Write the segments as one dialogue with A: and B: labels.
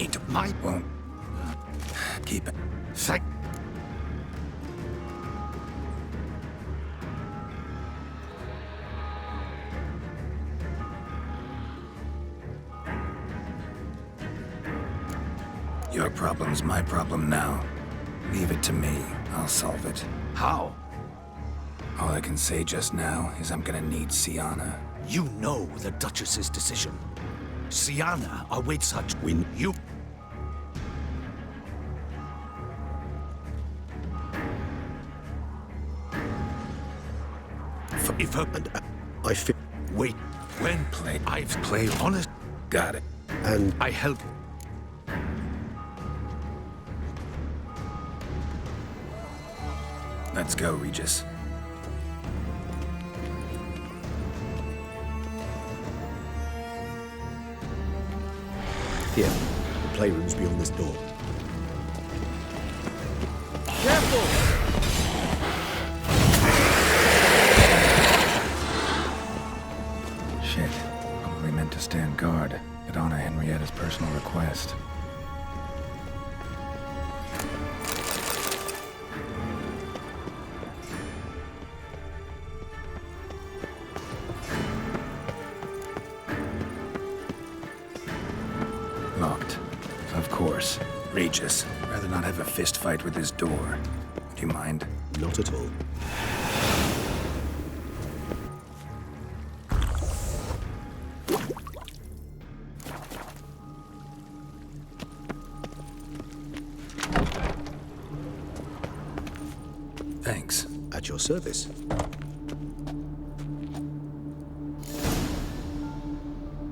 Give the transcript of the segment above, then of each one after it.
A: need to... My...
B: Won't... keep it.
A: Thank...
B: Your problem's my problem now. Leave it to me. I'll solve it.
A: How?
B: All I can say just now is I'm gonna need SYANNA.
A: You know the Duchess's decision. SYANNA awaits her... When you... If her...
C: And I feel...
A: Wait. When
B: Play.
A: I've played honest...
B: Got it.
C: And
A: I help...
B: Let's go, Regis.
C: here, the playroom's beyond this door.
A: Careful!
B: Shit. Probably meant to stand guard at Anna Henrietta's personal request. Locked. Of course. Regis. Rather not have a fist fight with his door. Do you mind?
C: Not at all.
B: Thanks.
C: At your service.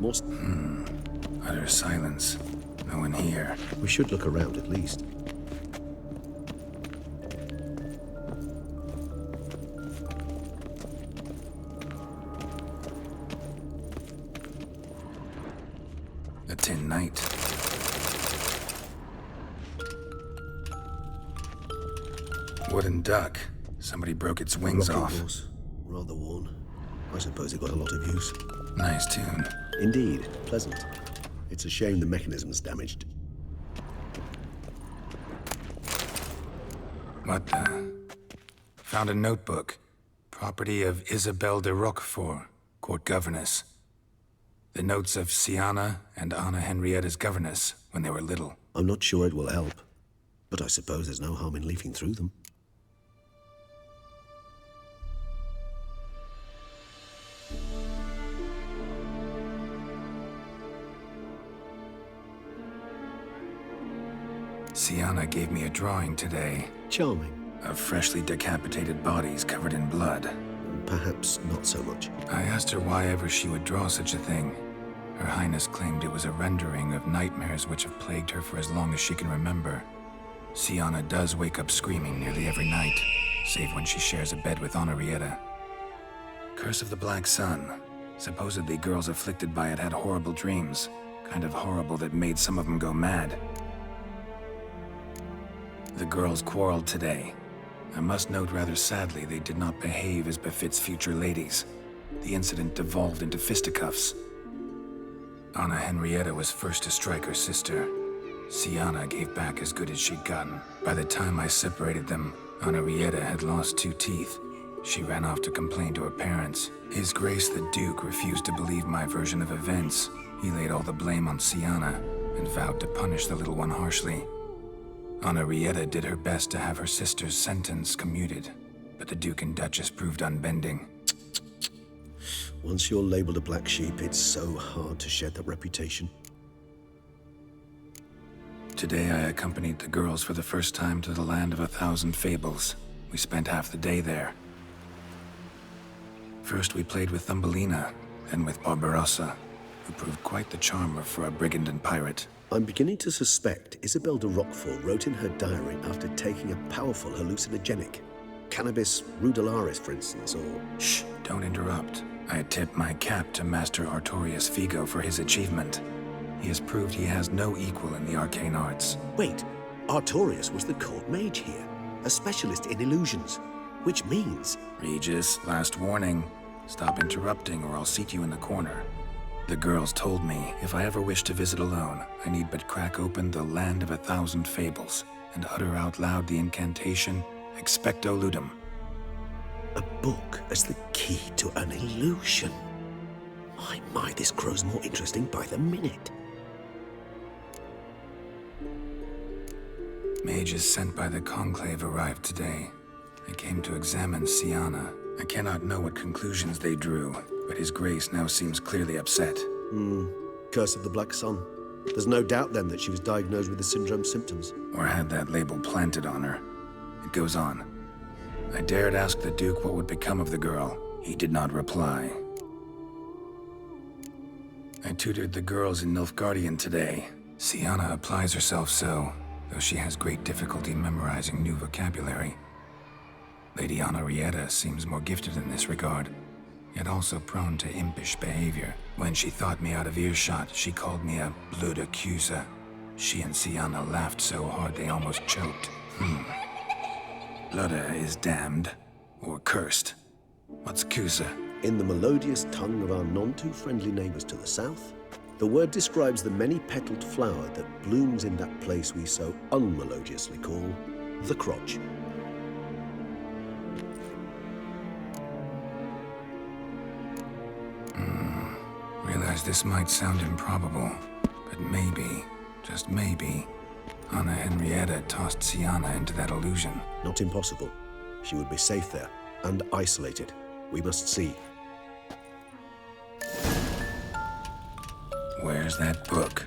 C: More...
B: Utter silence. No one here.
C: We should look around at least.
B: A tin knight. Wooden duck. Somebody broke its wings
C: Rocking
B: off.
C: horse. Rather worn. I suppose it got a lot of use.
B: Nice tune.
C: Indeed, pleasant. It's a shame the mechanism's damaged.
B: What the? Found a notebook. Property of Isabelle de Roquefort, court governess. The notes of SYANNA and Anna Henrietta's governess when they were little.
C: I'm not sure it will help, but I suppose there's no harm in leafing through them.
B: SYANNA gave me a drawing today
C: Charming.
B: of freshly decapitated bodies covered in blood.
C: Perhaps not so much.
B: I asked her why ever she would draw such a thing. Her Highness claimed it was a rendering of nightmares which have plagued her for as long as she can remember. SYANNA does wake up screaming nearly every night, save when she shares a bed with Henrietta. Curse of the Black Sun. Supposedly girls afflicted by it had horrible dreams. Kind of horrible that made some of them go mad. The girls quarreled today. I must note rather sadly they did not behave as befits future ladies. The incident devolved into fisticuffs. Anna Henrietta was first to strike her sister. SYANNA gave back as good as she'd gotten. By the time I separated them, Henrietta had lost 2 teeth. She ran off to complain to her parents. His Grace the Duke refused to believe my version of events. He laid all the blame on SYANNA and vowed to punish the little one harshly. Henrietta did her best to have her sister's sentence commuted, but the Duke and Duchess proved unbending.
C: Once you're labeled a black sheep, it's so hard to shed that reputation.
B: Today I accompanied the girls for the first time to the land of 1,000 fables. We spent half the day there. First we played with Thumbelina, then with Barbarossa, who proved quite the charmer for a brigand and pirate.
C: I'm beginning to suspect Isabelle de Roquefort wrote in her diary after taking a powerful hallucinogenic. Cannabis rudelaris, for instance, or...
B: Shh, don't interrupt. I tip my cap to Master Artorius Figo for his achievement. He has proved he has no equal in the arcane arts.
C: Wait, Artorius was the court mage here, a specialist in illusions, which means...
B: Regis, last warning. Stop interrupting or I'll seat you in the corner. The girls told me if I ever wish to visit alone, I need but crack open the Land of 1,000 Fables and utter out loud the incantation, Expecto Ludum.
C: A book as the key to an illusion. My, this grows more interesting by the minute.
B: Mages sent by the Conclave arrived today. They came to examine SYANNA. I cannot know what conclusions they drew, but His Grace now seems clearly upset.
C: Curse of the Black Sun. There's no doubt then that she was diagnosed with the syndrome symptoms.
B: Or had that label planted on her. It goes on. I dared ask the Duke what would become of the girl. He did not reply. I tutored the girls in Nilfgaardian today. SYANNA applies herself so, though she has great difficulty memorizing new vocabulary. Lady Henrietta seems more gifted in this regard, yet also prone to impish behavior. When she thought me out of earshot, she called me a blood accuser. She and SYANNA laughed so hard they almost choked. Blood is damned, or cursed. What's Cusa?
C: In the melodious tongue of our none-too-friendly neighbors to the south, the word describes the many-petaled flower that blooms in that place we so unmelodiously call the crotch.
B: Realize this might sound improbable, but maybe, just maybe, Anna Henrietta tossed SYANNA into that illusion.
C: Not impossible. She would be safe there, and isolated. We must see.
B: Where's that book?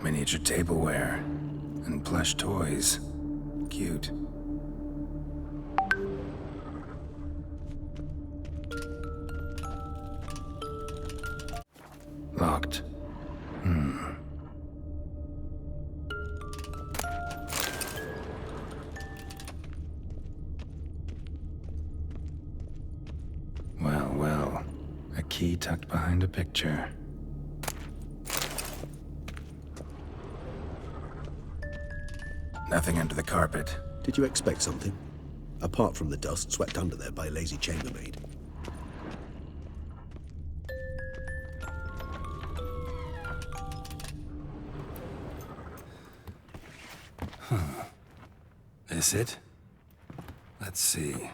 B: Miniature tableware and plush toys. Cute. Locked. Well. A key tucked behind a picture. Nothing under the carpet.
C: Did you expect something? Apart from the dust swept under there by a lazy chambermaid.
B: This it? Let's see.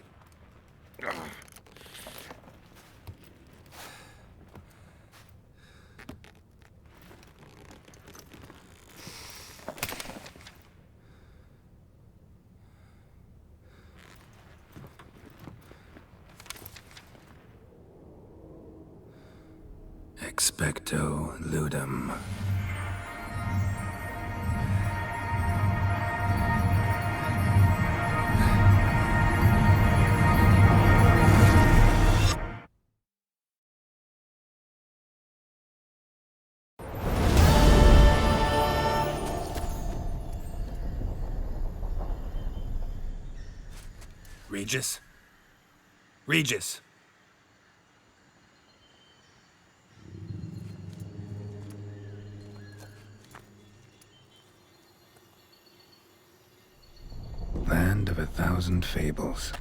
B: Expecto Ludum. Regis? Regis! Land of 1,000 Fables.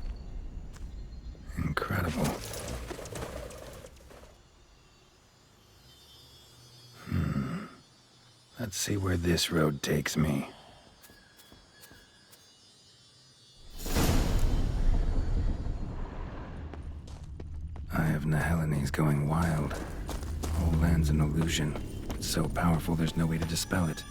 B: Incredible. Let's see where this road takes me. Eye of Nehelines going wild. Whole land's an illusion. It's so powerful there's no way to dispel it.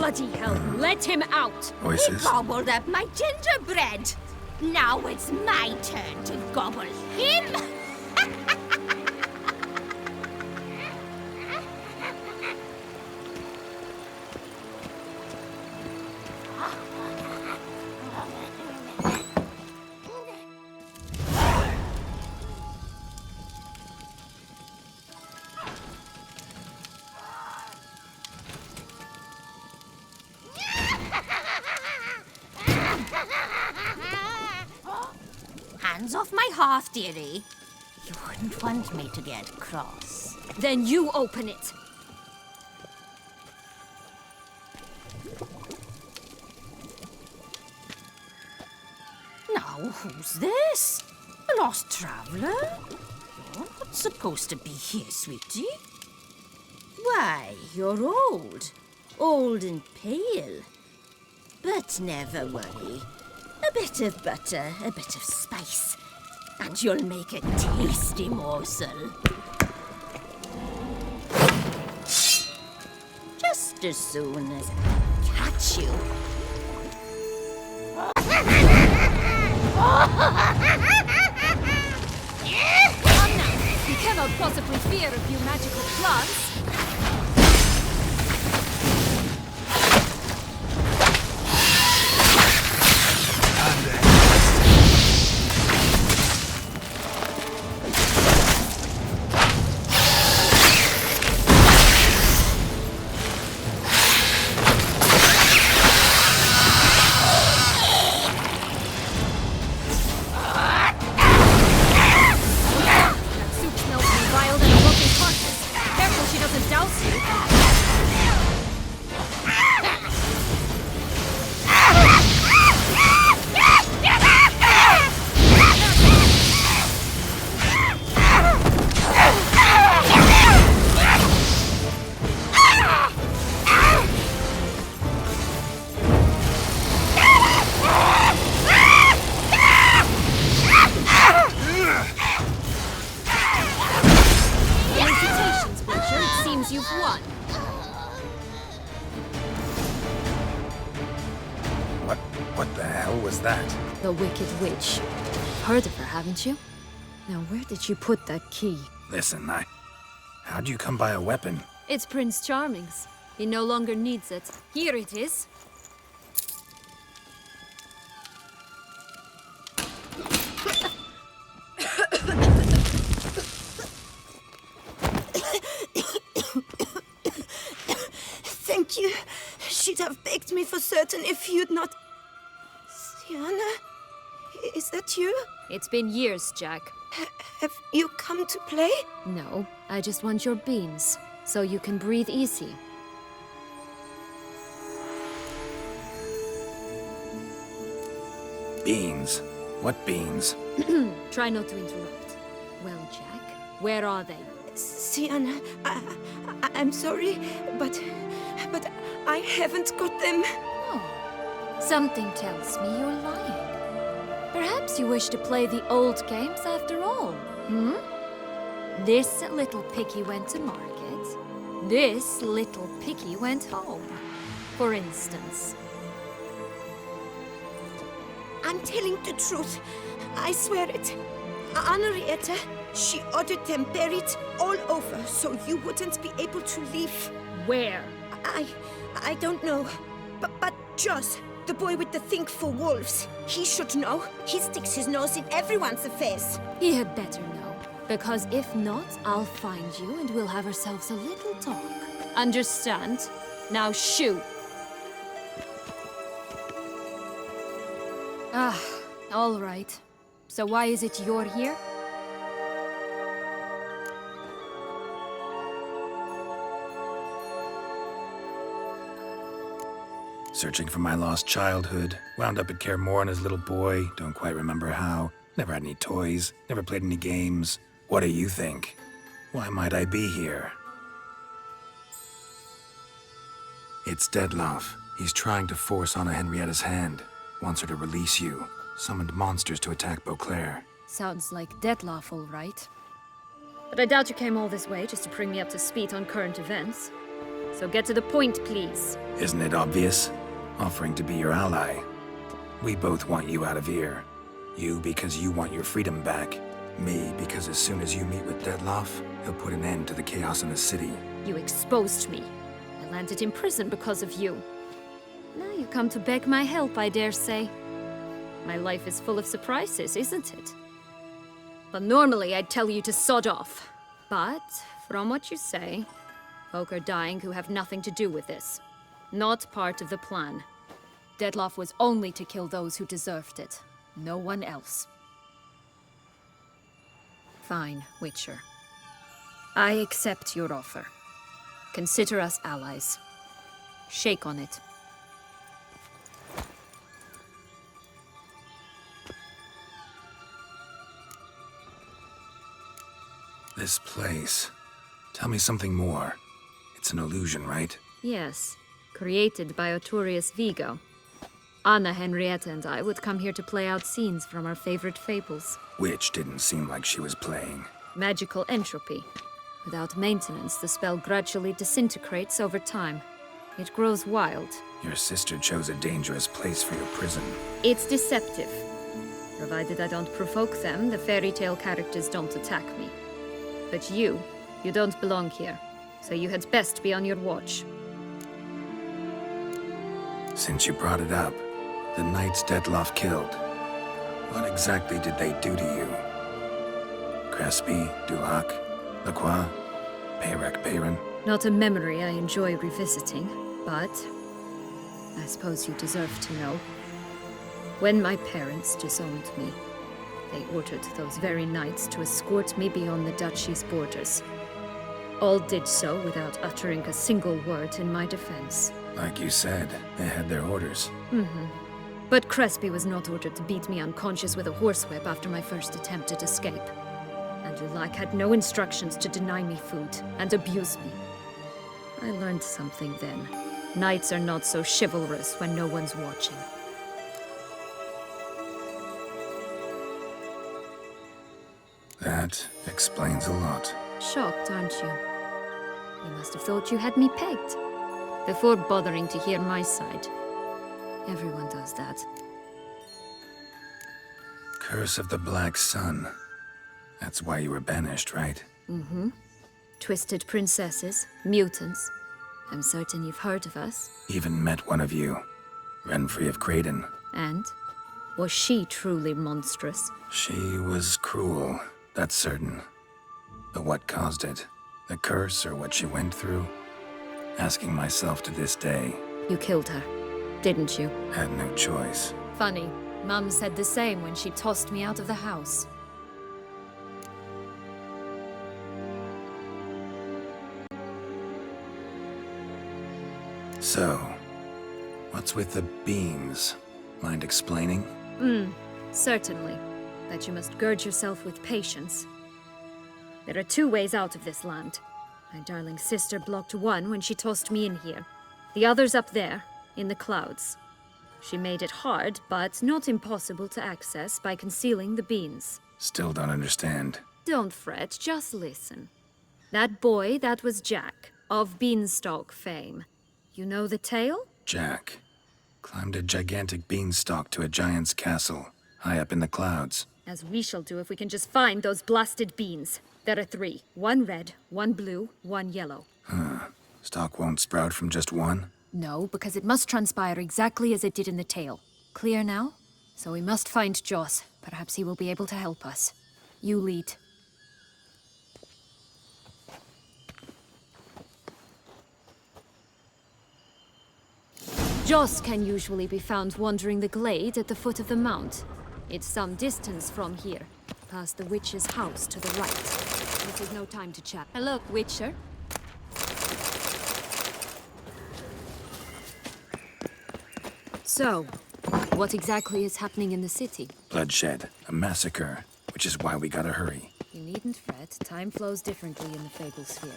D: Bloody hell, let him out!
E: He
B: Voices?
E: gobbled up my gingerbread. Now it's my turn to gobble him. Hands off my hearth, dearie. You wouldn't want me to get cross.
D: Then you open it.
E: Now, who's this? A lost traveler? You're not supposed to be here, sweetie. Why, you're old. Old and pale. But never worry. A bit of butter, a bit of spice, and you'll make a tasty morsel. Just as soon as I catch you.
D: Come now, you cannot possibly fear a few magical plants. You've won.
B: What the hell was that?
D: The Wicked Witch. Heard of her, haven't you? Now, where did you put that key?
B: Listen, how'd you come by a weapon?
D: It's Prince Charming's. He no longer needs it. Here it is.
E: Thank you. She'd have begged me for certain if you'd not... SYANNA? Is that you?
D: It's been years, Jack.
E: Have you come to play?
D: No, I just want your beans, so you can breathe easy.
B: Beans? What beans?
D: Try not to interrupt. Well, Jack, where are they?
E: SYANNA, I'm sorry, but I haven't got them.
D: Oh, something tells me you're lying. Perhaps you wish to play the old games after all, hmm? This little piggy went to market. This little piggy went home, for instance.
E: I'm telling the truth. I swear it. Henrietta, she ordered them buried all over so you wouldn't be able to leave.
D: Where?
E: I don't know. But Joss, the boy with the thing for wolves, he should know. He sticks his nose in everyone's affairs.
D: He had better know. Because if not, I'll find you and we'll have ourselves a little talk. Understand? Now shoo! Ah, all right. So why is it you're here?
B: Searching for my lost childhood. Wound up at Kaer Morhen as a little boy. Don't quite remember how. Never had any toys. Never played any games. What do you think? Why might I be here? It's Dettlaff. He's trying to force Anna Henrietta's hand. Wants her to release you. Summoned monsters to attack Beauclair.
D: Sounds like Dettlaff, all right. But I doubt you came all this way just to bring me up to speed on current events. so get to the point, please.
B: Isn't it obvious? Offering to be your ally. We both want you out of here. You because you want your freedom back. Me because as soon as you meet with Dettlaff, he'll put an end to the chaos in the city.
D: You exposed me. I landed in prison because of you. Now you come to beg my help, I dare say. My life is full of surprises, isn't it? But normally I'd tell you to sod off. But, from what you say, folk are dying who have nothing to do with this. Not part of the plan. Dettlaff was only to kill those who deserved it. No one else. Fine, Witcher. I accept your offer. Consider us allies. Shake on it.
B: This place. Tell me something more. It's an illusion, right?
D: Yes, created by Arturius Vigo. Anna, Henrietta, and I would come here to play out scenes from our favorite fables.
B: Which didn't seem like she was playing.
D: Magical entropy. Without maintenance, the spell gradually disintegrates over time. It grows wild.
B: Your sister chose a dangerous place for your prison.
D: It's deceptive. Provided I don't provoke them, the fairy tale characters don't attack me. But you don't belong here. So you had best be on your watch.
B: Since you brought it up, the knights Dettlaff killed. What exactly did they do to you? Crespi, Dulac, Lacroix, Peyrac Peyran?
D: Not a memory I enjoy revisiting, but I suppose you deserve to know. When my parents disowned me, they ordered those very knights to escort me beyond the duchy's borders. All did so without uttering a single word in my defense.
B: Like you said, they had their orders.
D: But Crespi was not ordered to beat me unconscious with a horsewhip after my first attempt at escape. And Dulac had no instructions to deny me food and abuse me. I learned something then. Knights are not so chivalrous when no one's watching.
B: That explains a lot.
D: Shocked, aren't you? You must have thought you had me pegged. Before bothering to hear my side. Everyone does that.
B: Curse of the Black Sun. That's why you were banished, right?
D: Twisted princesses, mutants. I'm certain you've heard of us.
B: Even met one of you. Renfrey of Craden.
D: And? Was she truly monstrous?
B: She was cruel, that's certain. But what caused it? The curse or what she went through? Asking myself to this day.
D: You killed her, didn't you?
B: Had no choice.
D: Funny. Mum said the same when she tossed me out of the house.
B: So, what's with the beans? Mind explaining?
D: Certainly. But you must gird yourself with patience. There are two ways out of this land. My darling sister blocked one when she tossed me in here. The other's up there, in the clouds. She made it hard, but not impossible to access by concealing the beans.
B: Still don't understand.
D: Don't fret, just listen. That boy, that was Jack, of Beanstalk fame. You know the tale?
B: Jack climbed a gigantic beanstalk to a giant's castle, high up in the clouds.
D: As we shall do if we can just find those blasted beans. There are 3. 1 red, 1 blue, 1 yellow.
B: Stalk won't sprout from just one?
D: No, because it must transpire exactly as it did in the tale. Clear now? So we must find Joss. Perhaps he will be able to help us. You lead. Joss can usually be found wandering the glade at the foot of the mount. It's some distance from here, past the witch's house to the right. This is no time to chat. Hello, Witcher. So, what exactly is happening in the city?
B: Bloodshed, a massacre, which is why we gotta hurry.
D: You needn't fret. Time flows differently in the Fable Sphere.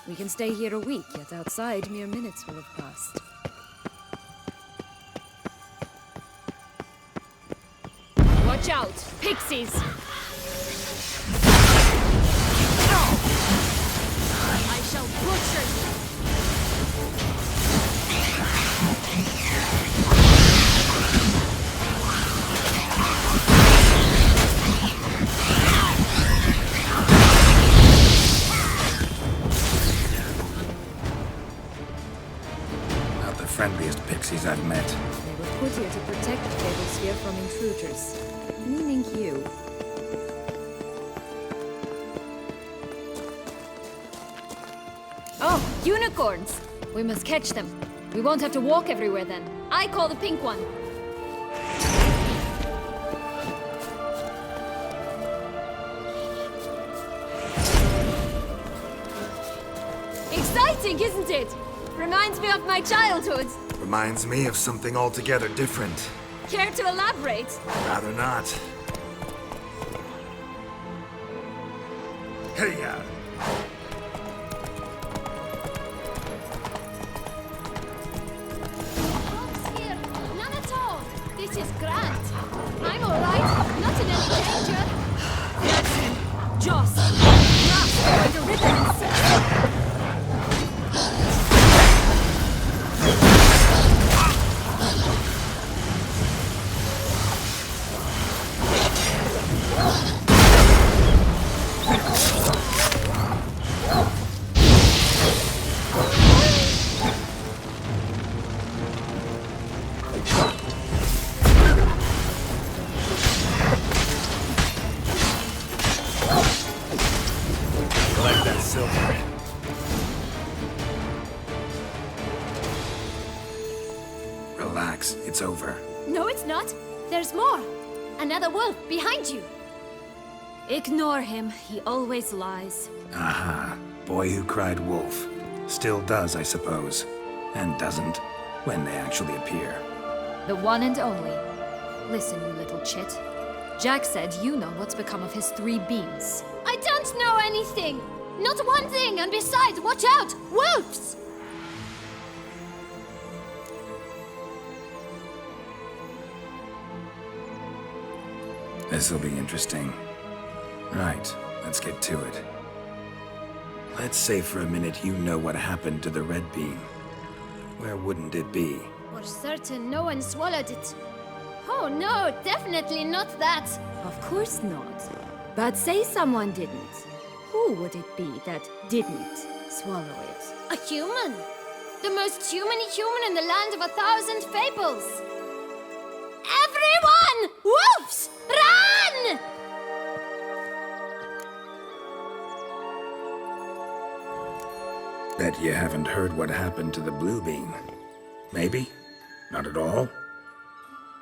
D: We can stay here a week, yet outside mere minutes will have passed. Watch out! Pixies! I shall butcher you!
B: friendliest pixies I've met.
D: They were put here to protect the Fable from intruders. Meaning you. Oh, unicorns! We must catch them. We won't have to walk everywhere then. I call the pink one. Exciting, isn't it? Reminds me of my childhood.
B: Reminds me of something altogether different.
D: Care to elaborate?
B: Rather not. Hey-ya!
D: Here, none at all. This is grand. I'm all right. Not in any danger. That's him. Joss. Grasp by the rhythm and sense.
B: Collect that silver. Relax, it's over.
D: No, it's not. There's more. Another wolf behind you. Ignore him. He always lies.
B: Aha. Boy who cried wolf. Still does, I suppose. And doesn't, when they actually appear.
D: The one and only. Listen, you little chit. Jack said you know what's become of his 3 beams. I don't know anything! Not one thing, and besides, watch out! Wolves!
B: This'll be interesting. Right, let's get to it. Let's say for a minute you know what happened to the red beam. Where wouldn't it be?
D: For certain, no one swallowed it. Oh no, definitely not that. Of course not. But say someone didn't. Who would it be that didn't swallow it? A human. The most humany human in the land of 1,000 fables. Everyone! Wolves! Run!
B: Bet you haven't heard what happened to the blue beam. Maybe? Not at all?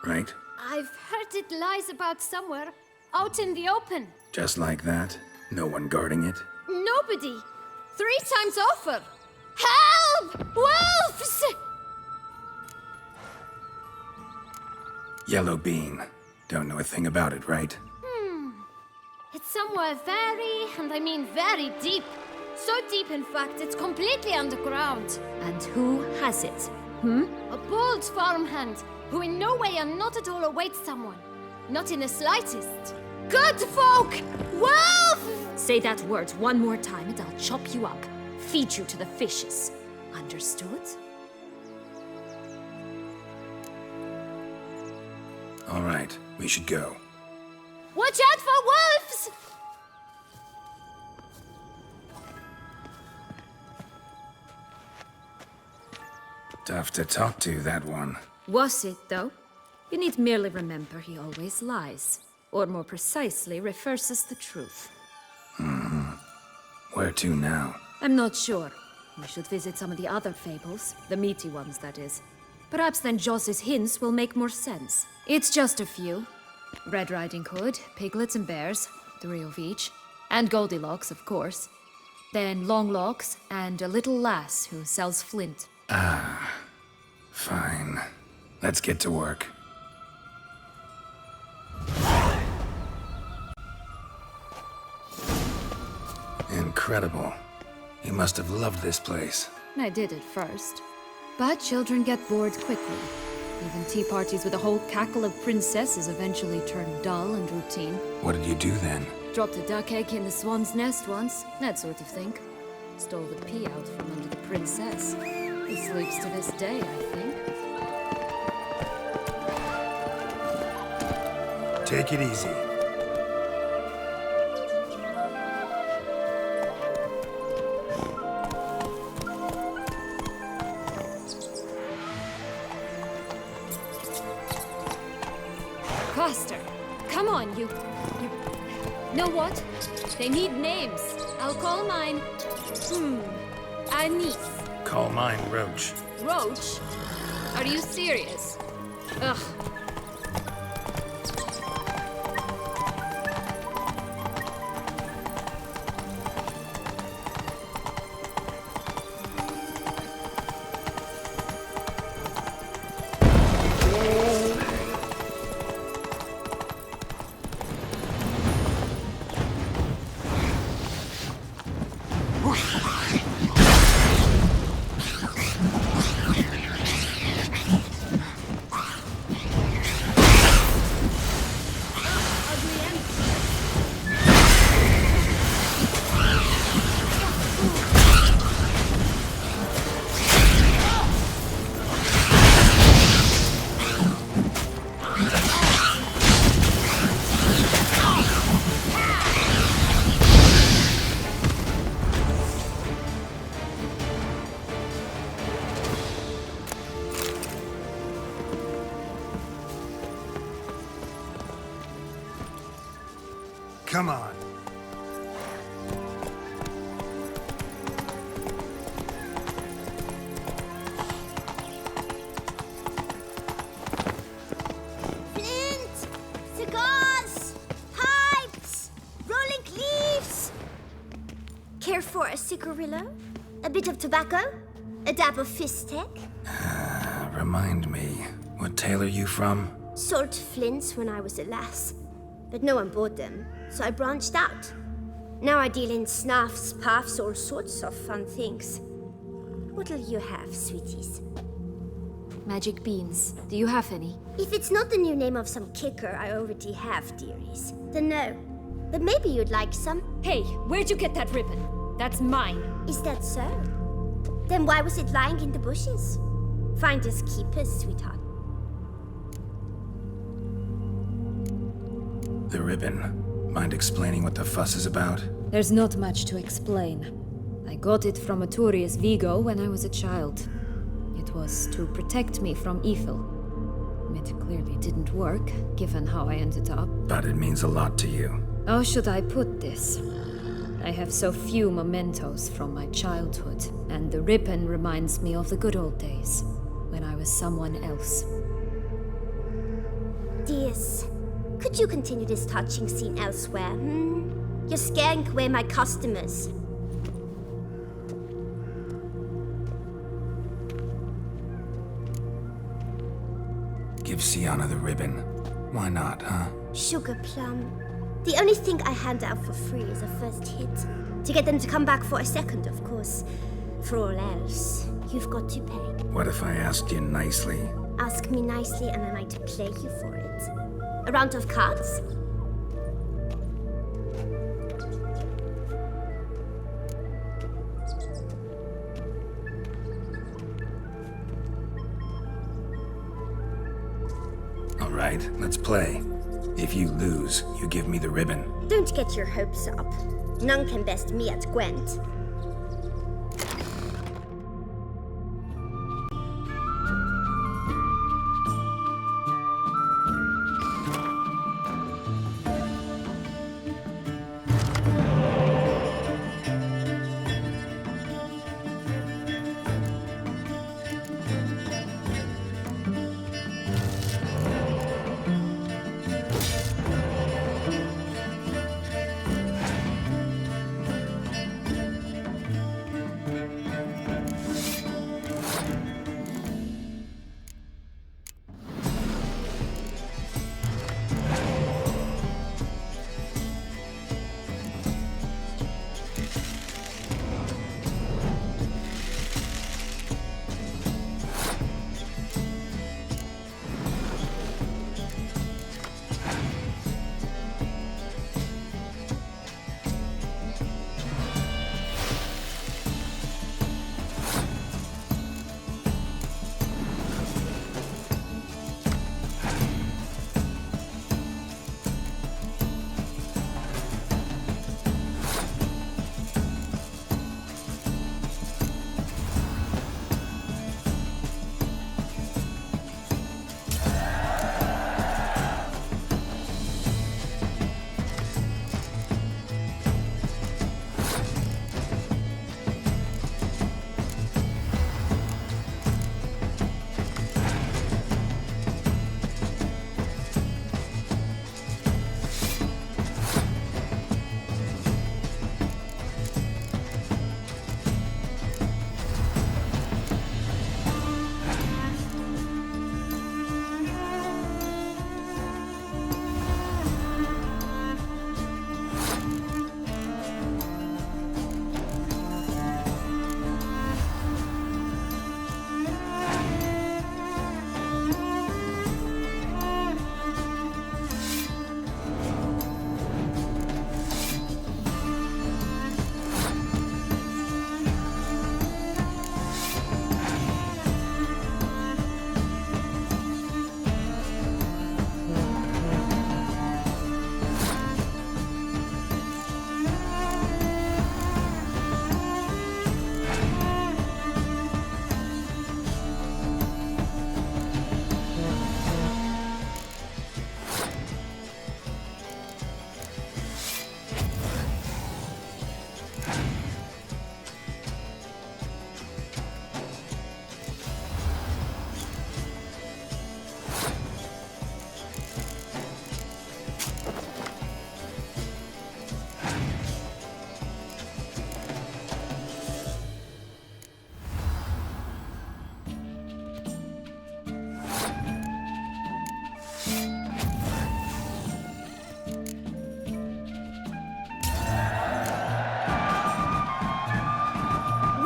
B: Right?
D: I've heard it lies about somewhere, out in the open.
B: Just like that? No one guarding it?
D: Nobody. 3 times over. Help! Wolves!
B: Yellow bean. Don't know a thing about it, right?
D: It's somewhere very, and I mean very deep. So deep, in fact, it's completely underground. And who has it? A bold farmhand, who in no way and not at all awaits someone. Not in the slightest. Good folk! Wolf! Say that word one more time and I'll chop you up. Feed you to the fishes. Understood?
B: All right, we should go.
D: Watch out for wolves!
B: Tough to talk to, that one.
D: Was it, though? You need merely remember he always lies. Or more precisely, refers us the truth.
B: Where to now?
D: I'm not sure. We should visit some of the other fables. The meaty ones, that is. Perhaps then Joss's hints will make more sense. It's just a few. Red Riding Hood, piglets and bears, 3 of each. And Goldilocks, of course. Then Longlocks, and a little lass who sells flint.
B: Fine. Let's get to work. Incredible. You must have loved this place.
D: I did at first. But children get bored quickly. Even tea parties with a whole cackle of princesses eventually turn dull and routine.
B: What did you do then?
D: Dropped a duck egg in the swan's nest once, that sort of thing. Stole the pea out from under the princess. He sleeps to this day, I think.
B: Take it easy.
D: Faster! Come on, you... Know what? They need names. I'll call mine... Anise.
B: Call mine Roach.
D: Roach? Are you serious? Ugh.
B: Come on.
E: Flint! Cigars! Pipes! Rolling leaves! Care for a cigarillo? A bit of tobacco? A dab of fistek?
B: Remind me, what tale are you from?
E: Sold flints when I was a lass, but no one bought them, so I branched out. Now I deal in snuffs, puffs, all sorts of fun things. What'll you have, sweeties?
D: Magic beans. Do you have any?
E: If it's not the new name of some kicker I already have, dearies, then no. But maybe you'd like some.
D: Hey, where'd you get that ribbon? That's mine.
E: Is that so? Then why was it lying in the bushes? Finders keepers, sweetheart.
B: The ribbon. Mind explaining what the fuss is about?
D: There's not much to explain. I got it from a Turius Vigo when I was a child. It was to protect me from evil. It clearly didn't work, given how I ended up.
B: But it means a lot to you.
D: How should I put this? I have so few mementos from my childhood, and the ribbon reminds me of the good old days, when I was someone else.
E: Dears, could you continue this touching scene elsewhere, You're scaring away my customers.
B: Give SYANNA the ribbon. Why not, huh?
E: Sugar plum. The only thing I hand out for free is a first hit. To get them to come back for a second, of course. For all else, you've got to pay.
B: What if I asked you nicely?
E: Ask me nicely and I might play you for it. A round of cards?
B: All right, let's play. If you lose, you give me the ribbon.
E: Don't get your hopes up. None can best me at Gent.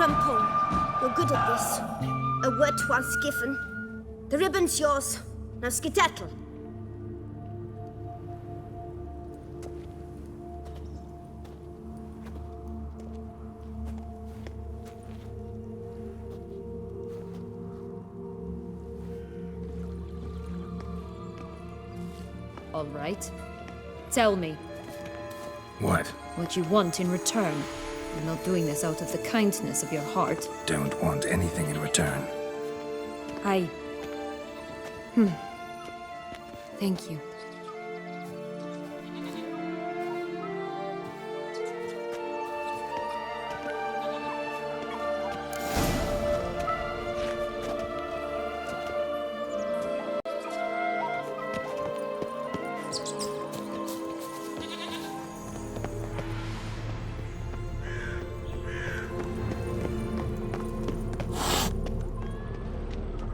F: Rumpole, you're good at this. A word once given. The ribbon's yours. Now skedaddle.
D: All right. Tell me what you want in return. You're not doing this out of the kindness of your heart.
B: Don't want anything in return.
D: Thank you.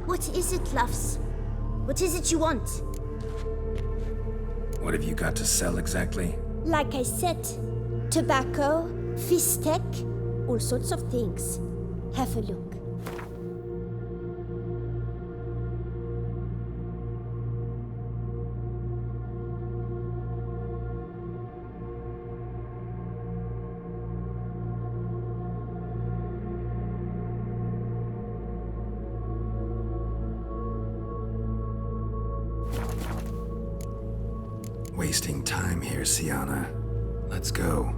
F: What is it, loves? What is it you want?
B: What have you got to sell exactly?
F: Like I said, tobacco, fish steak, all sorts of things. Have a look.
B: Wasting time here, SYANNA. Let's go.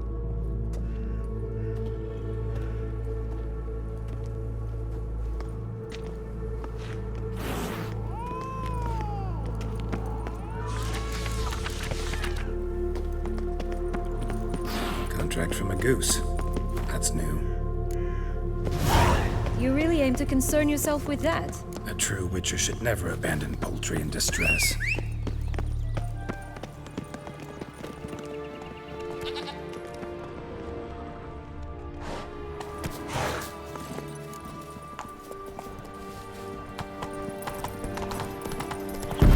B: Contract from a goose. That's new.
D: You really aim to concern yourself with that?
B: A true witcher should never abandon poultry in distress.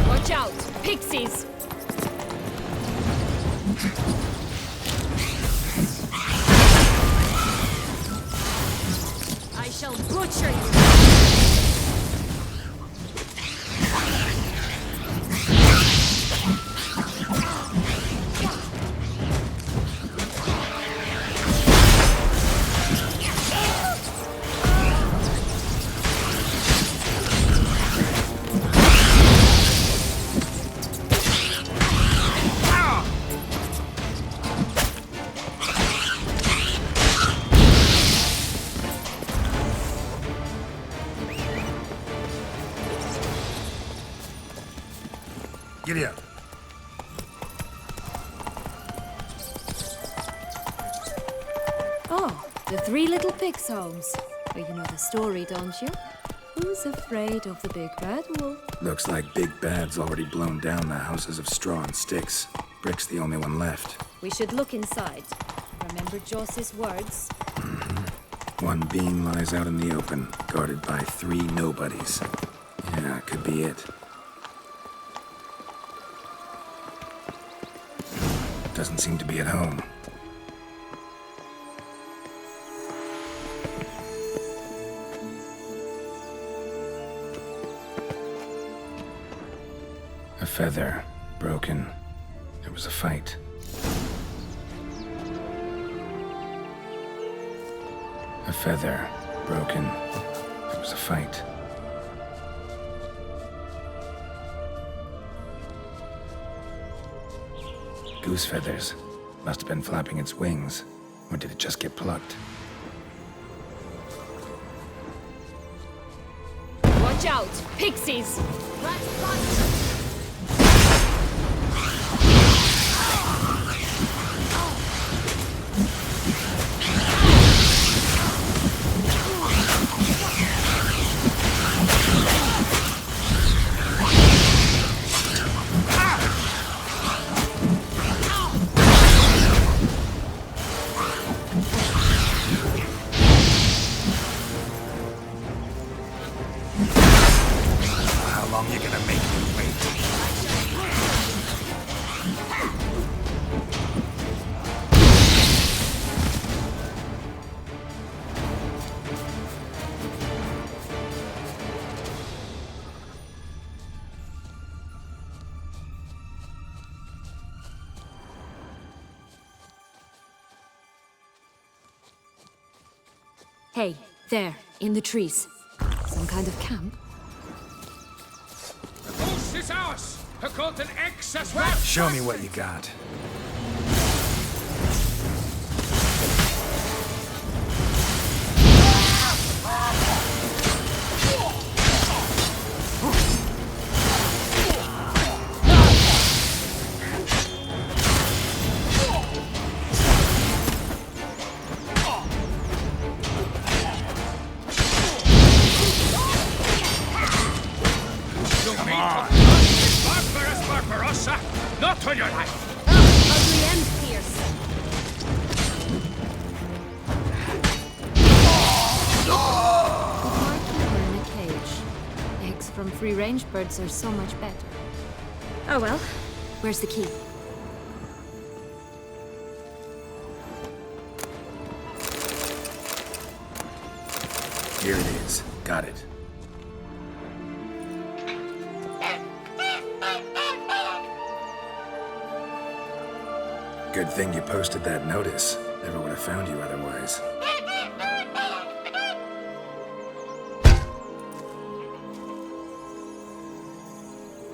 D: Watch out! Pixies! I shall butcher you!
B: Giddy up.
D: Oh, the Three Little Pigs' homes. Well, you know the story, don't you? Who's afraid of the big bad wolf?
B: Looks like Big Bad's already blown down the houses of straw and sticks. Brick's the only one left.
D: We should look inside. Remember Joss's words?
B: One beam lies out in the open, guarded by 3 nobodies. Yeah, could be it. Doesn't seem to be at home. A feather, broken. There was a fight. A feather, broken. There was a fight. Goose feathers. Must have been flapping its wings. Or did it just get plucked?
D: Watch out! Pixies!
A: How long you gonna make me wait?
D: Hey, there, in the trees. Some kind of camp?
G: The goose is ours! Her golden eggs as well!
B: Show me what you got.
G: Barbarossa! Not on your life!
D: Ugly and fierce. Marking her in a cage. Eggs from free-range birds are so much better. Oh well. Where's the key?
B: Here it is. Got it. Good thing you posted that notice. Never would have found you otherwise.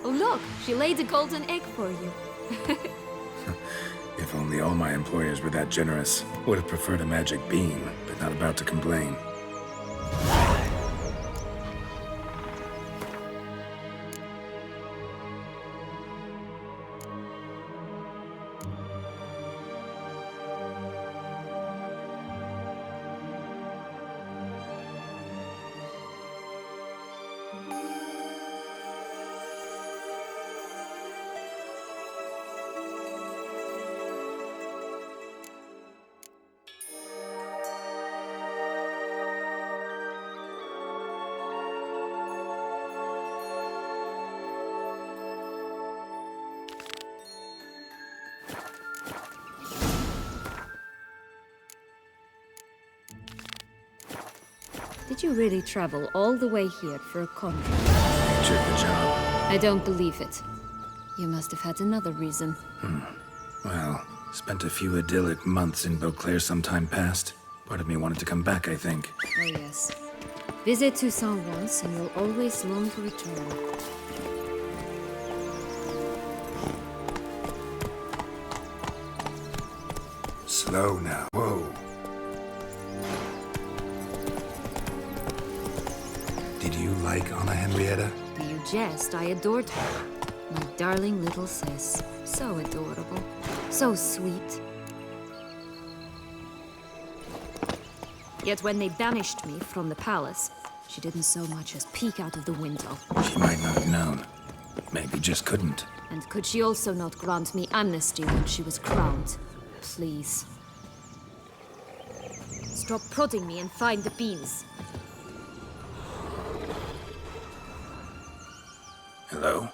D: Oh look, she laid a golden egg for you.
B: If only all my employers were that generous. Would have preferred a magic bean, but not about to complain.
D: Did you really travel all the way here for a contract?
B: Nature of the job.
D: I don't believe it. You must have had another reason.
B: Well, spent a few idyllic months in Beauclair some time past. Part of me wanted to come back, I think.
D: Oh yes. Visit Toussaint once and you'll always long to return.
B: Slow now. Whoa. Did you like Anna Henrietta?
D: Do you jest? I adored her. My darling little sis. So adorable. So sweet. Yet when they banished me from the palace, she didn't so much as peek out of the window.
B: She might not have known. Maybe just couldn't.
D: And could she also not grant me amnesty when she was crowned? Please. Stop prodding me and find the beans.
B: Hello?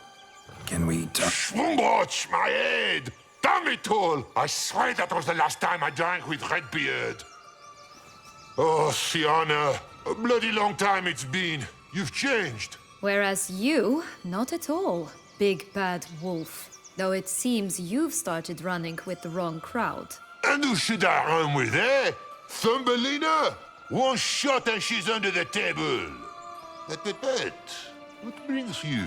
B: Can we talk?
H: Schwumbroch, my head! Damn it all! I swear that was the last time I drank with Redbeard. Oh, SYANNA, a bloody long time it's been. You've changed.
D: Whereas you, not at all, big bad wolf. Though it seems you've started running with the wrong crowd.
H: And who should I run with, eh? Thumbelina? One shot and she's under the table. But, what brings you?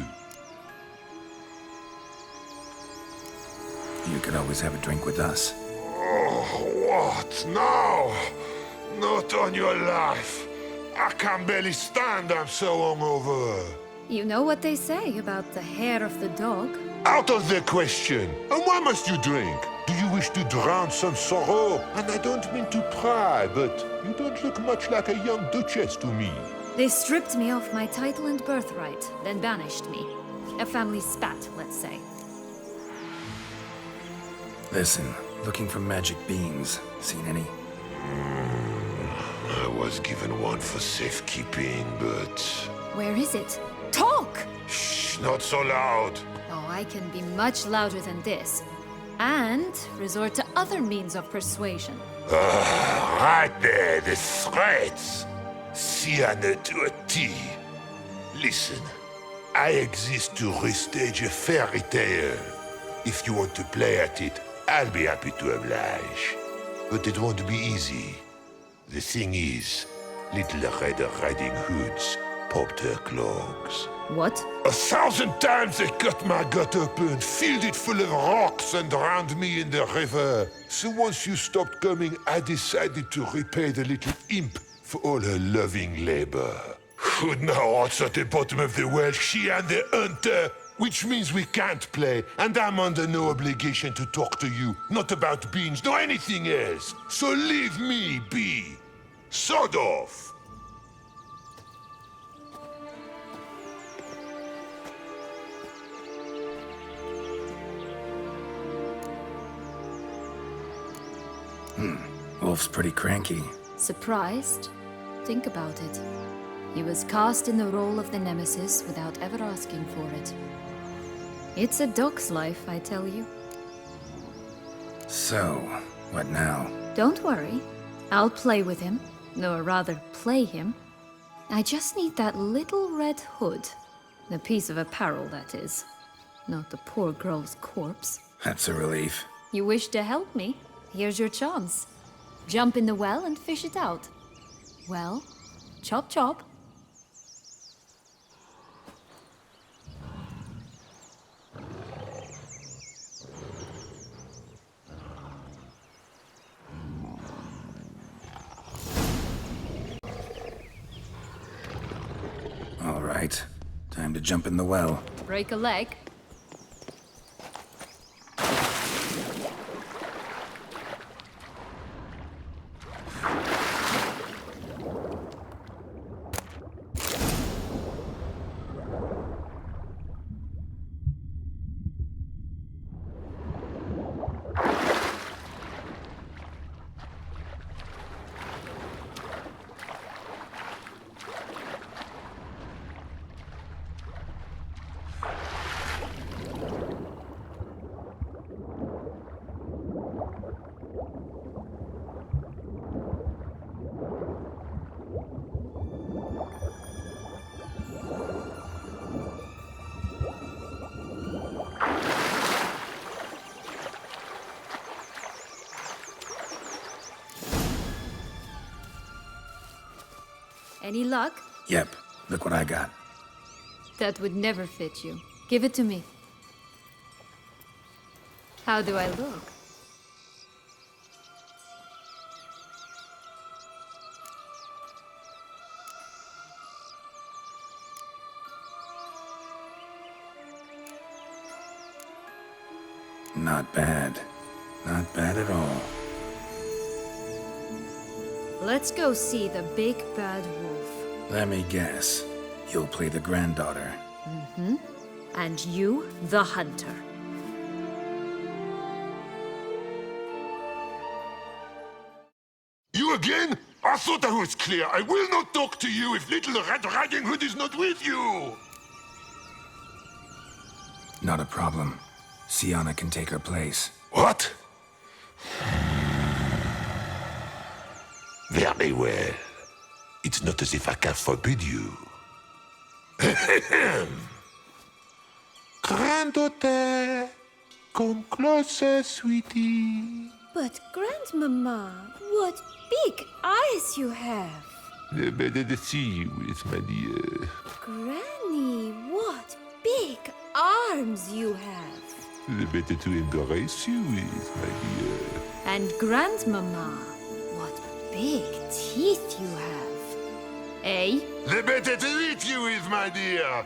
B: You could always have a drink with us.
H: Oh, what now? Not on your life. I can barely stand, I'm so hungover.
D: You know what they say about the hair of the dog?
H: Out of the question. And why must you drink? Do you wish to drown some sorrow? And I don't mean to pry, but you don't look much like a young duchess to me.
D: They stripped me of my title and birthright, then banished me. A family spat, let's say.
B: Listen, looking for magic beans. Seen any?
H: I was given one for safekeeping, but...
D: Where is it? Talk!
H: Shh, not so loud.
D: Oh, I can be much louder than this. And resort to other means of persuasion.
H: Right there, the threats. SYANNA to a T. Listen, I exist to restage a fairy tale. If you want to play at it, I'll be happy to oblige. But it won't be easy. The thing is, Little Red Riding Hoods popped her clogs.
D: What?
H: 1,000 times they cut my gut open, filled it full of rocks, and drowned me in the river. So once you stopped coming, I decided to repay the little imp for all her loving labor. Who now rots at the bottom of the well, she and the hunter, which means we can't play, and I'm under no obligation to talk to you, not about beans, nor anything else. So leave me be. Sod off.
B: Wolf's pretty cranky.
D: Surprised? Think about it. He was cast in the role of the Nemesis without ever asking for it. It's a dog's life, I tell you.
B: So, what now?
D: Don't worry. I'll play with him. Or rather, play him. I just need that little red hood. The piece of apparel, that is. Not the poor girl's corpse.
B: That's a relief.
D: You wish to help me? Here's your chance. Jump in the well and fish it out. Well, chop chop.
B: All right. Time to jump in the well.
D: Break a leg. Any luck?
B: Yep. Look what I got.
D: That would never fit you. Give it to me. How do I look?
B: Not bad. Not bad at all.
D: Let's go see the big bad wolf.
B: Let me guess. You'll play the granddaughter.
D: Mm-hmm. And you, the hunter.
H: You again? I thought I was clear. I will not talk to you if Little Red Riding Hood is not with you.
B: Not a problem. SYANNA can take her place.
H: What? Very well. It's not as if I can forbid you. Granddaughter, come closer, sweetie.
F: But, Grandmama, what big eyes you have!
H: The better to see you is, my dear.
F: Granny, what big arms you have!
H: The better to embrace you is, my dear.
D: And Grandmama, what big teeth you have. Eh?
H: The better to eat you is, my dear.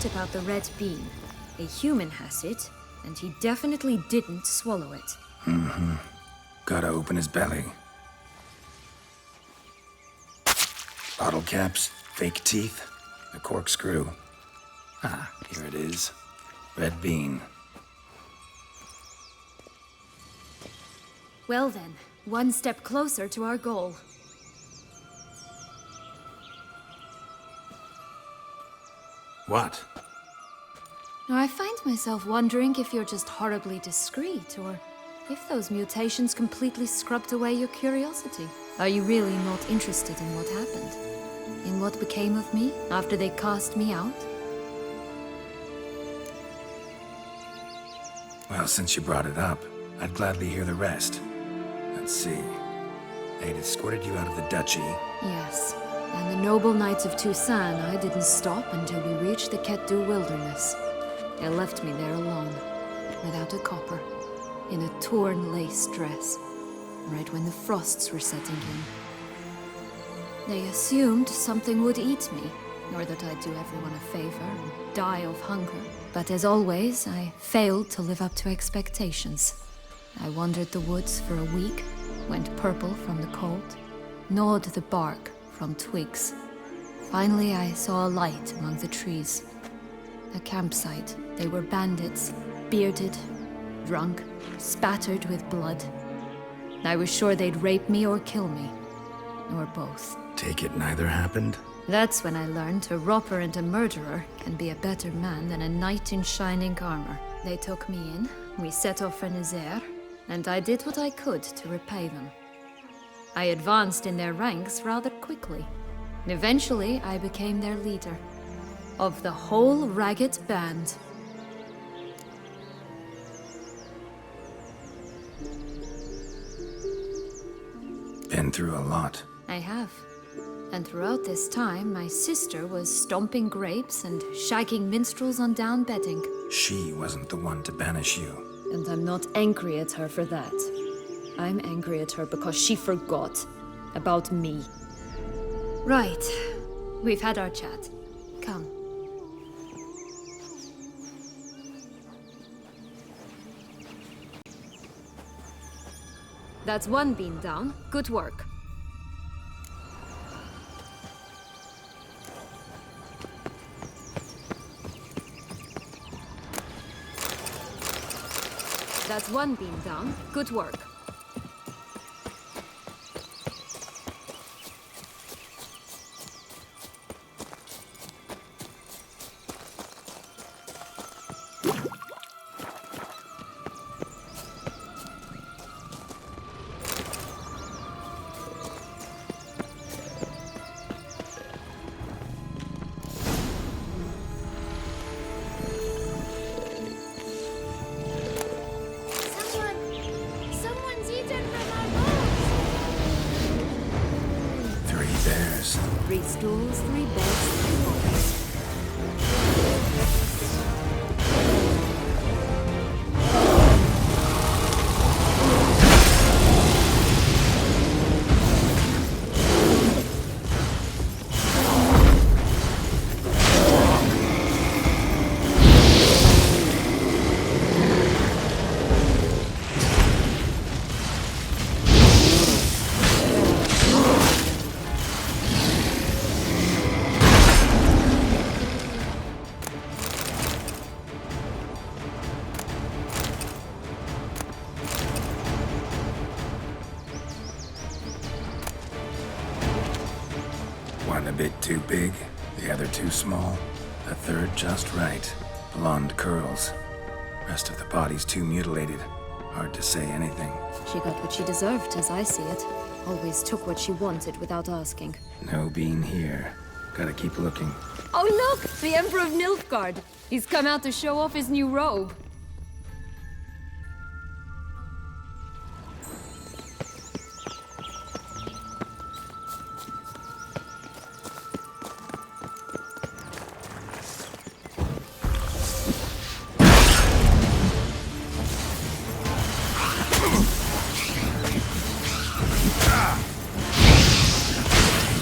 D: about the red bean. A human has it, and he definitely didn't swallow it.
B: Gotta open his belly. Bottle caps, fake teeth, a corkscrew. Ah, here it is. Red bean.
D: Well then, one step closer to our goal.
B: What?
D: Now, I find myself wondering if you're just horribly discreet, or if those mutations completely scrubbed away your curiosity. Are you really not interested in what happened? In what became of me after they cast me out?
B: Well, since you brought it up, I'd gladly hear the rest. Let's see. They'd escorted you out of the duchy.
D: Yes, and the noble knights of Toussaint, I didn't stop until we reached the Ketdu wilderness. They left me there alone, without a copper, in a torn lace dress, right when the frosts were setting in. They assumed something would eat me, or that I'd do everyone a favor and die of hunger. But as always, I failed to live up to expectations. I wandered the woods for a week, went purple from the cold, gnawed the bark from twigs. Finally, I saw a light among the trees. A campsite. They were bandits, bearded, drunk, spattered with blood. I was sure they'd rape me or kill me, or both.
B: Take it neither happened?
D: That's when I learned a robber and a murderer can be a better man than a knight in shining armor. They took me in, we set off for Nazaire, and I did what I could to repay them. I advanced in their ranks rather quickly. Eventually, I became their leader. Of the whole ragged band.
B: Been through a lot.
D: I have. And throughout this time, my sister was stomping grapes and shagging minstrels on down bedding.
B: She wasn't the one to banish you.
D: And I'm not angry at her for that. I'm angry at her because she forgot about me. Right. We've had our chat. Come. That's one bean down. Good work. That's one beam down. Good work. Someone's eaten from our bones!
B: 3 bears.
D: 3 stools, 3 beds, 3 bodies.
B: One a bit too big, the other too small, the third just right. Blonde curls. Rest of the body's too mutilated. Hard to say anything.
D: She got what she deserved, as I see it. Always took what she wanted without asking.
B: No bean here. Gotta keep looking.
D: Oh look! The Emperor of Nilfgaard! He's come out to show off his new robe.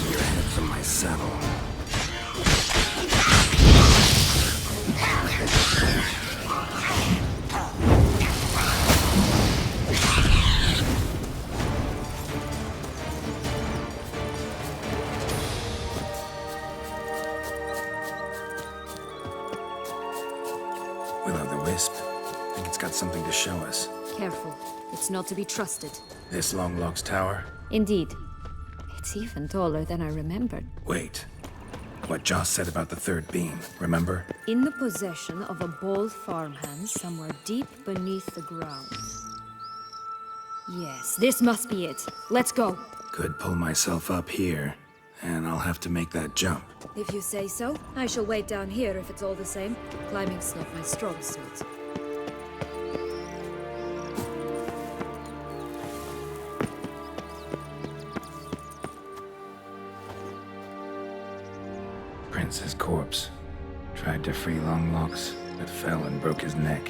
B: Your head from my saddle.
D: It's not to be trusted.
B: This Longlog's tower?
D: Indeed. It's even taller than I remembered.
B: Wait. What Joss said about the third beam, remember?
D: In the possession of a bold farmhand somewhere deep beneath the ground. Yes, this must be it. Let's go.
B: Could pull myself up here, and I'll have to make that jump.
D: If you say so. I shall wait down here if it's all the same. Climbing's not my strong suit.
B: Prince's corpse. Tried to free Longlocks, but fell and broke his neck.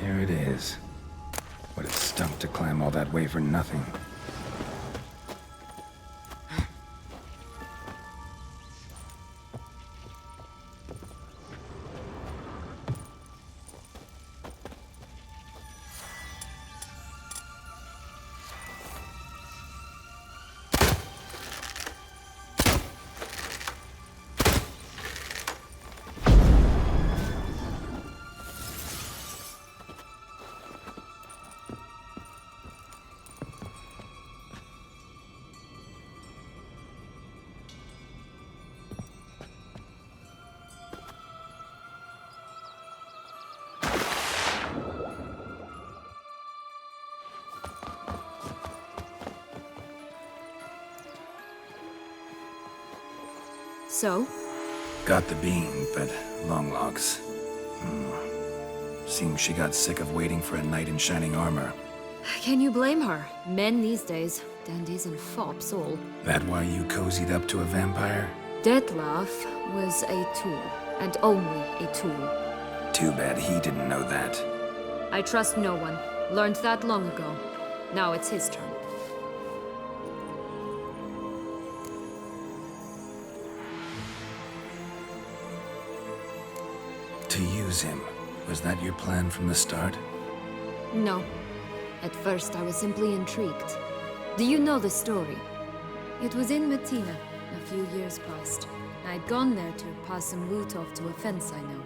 B: Here it is. Would have stunk to climb all that way for nothing.
D: So?
B: Got the beam, but long logs. Seems she got sick of waiting for a knight in shining armor.
D: Can you blame her? Men these days, dandies and fops all.
B: That why you cozied up to a vampire?
D: Detlef was a tool, and only a tool.
B: Too bad he didn't know that.
D: I trust no one. Learned that long ago. Now it's his turn.
B: To use him. Was that your plan from the start?
D: No. At first I was simply intrigued. Do you know the story? It was in Metina, a few years passed. I'd gone there to pass some loot off to a fence I know.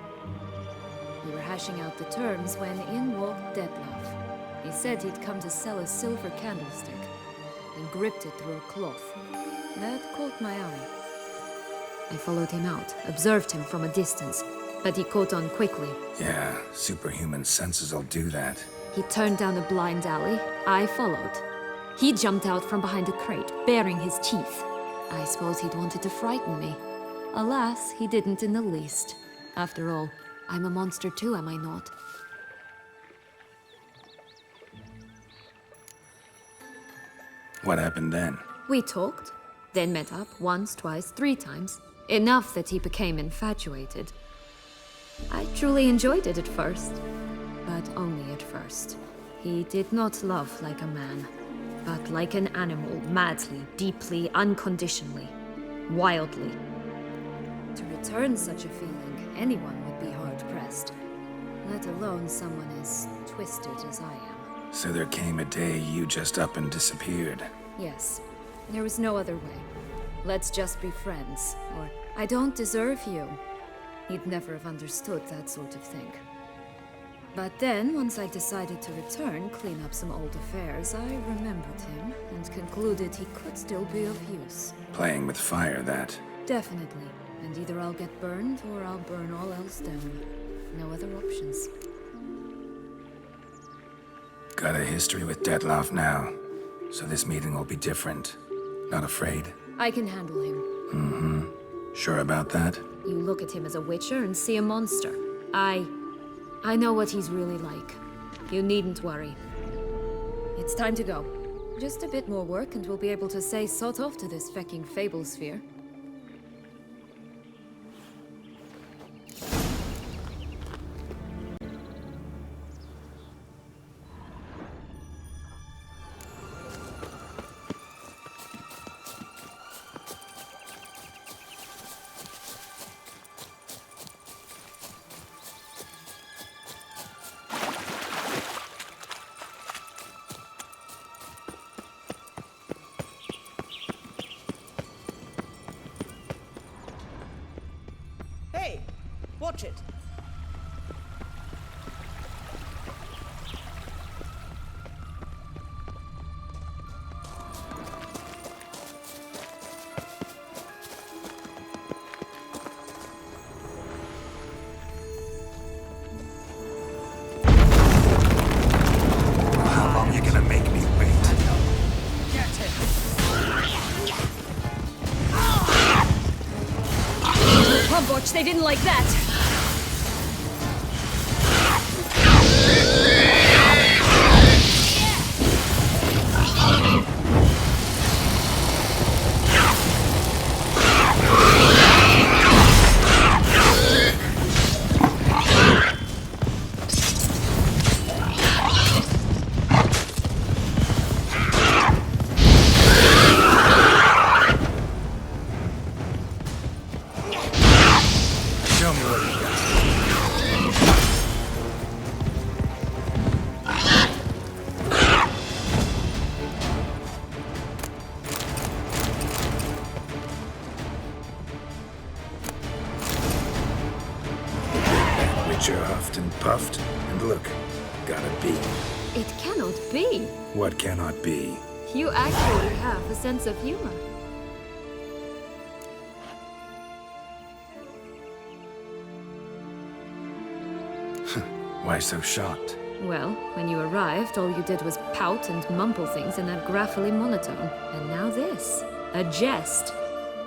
D: We were hashing out the terms when in walked Detlef. He said he'd come to sell a silver candlestick. He gripped it through a cloth. That caught my eye. I followed him out, observed him from a distance, but he caught on quickly.
B: Yeah, superhuman senses will do that.
D: He turned down a blind alley. I followed. He jumped out from behind a crate, baring his teeth. I suppose he'd wanted to frighten me. Alas, he didn't in the least. After all, I'm a monster too, am I not?
B: What happened then?
D: We talked, then met up once, twice, 3 times. Enough that he became infatuated. I truly enjoyed it at first, but only at first. He did not love like a man, but like an animal, madly, deeply, unconditionally, wildly. To return such a feeling, anyone would be hard-pressed, let alone someone as twisted as I am.
B: So there came a day you just up and disappeared.
D: Yes, there was no other way. Let's just be friends, or I don't deserve you. He'd never have understood that sort of thing. But then, once I decided to return, clean up some old affairs, I remembered him and concluded he could still be of use.
B: Playing with fire, that.
D: Definitely. And either I'll get burned or I'll burn all else down. No other options.
B: Got a history with Detlef now, so this meeting will be different. Not afraid?
D: I can handle him.
B: Mm-hmm. Sure about that?
D: You look at him as a witcher and see a monster. I know what he's really like. You needn't worry. It's time to go. Just a bit more work and we'll be able to say sort off to this fecking fable sphere.
I: Hey, watch it.
B: How long are you gonna make me wait?
I: Get him.
D: Pub watch, they didn't like that.
B: Show me what you got. Witcher huffed and puffed, and look, gotta be.
D: It cannot be.
B: What cannot be?
D: You actually have a sense of humor.
B: Why so shocked?
D: Well, when you arrived, all you did was pout and mumble things in that graphically monotone. And now this. A jest.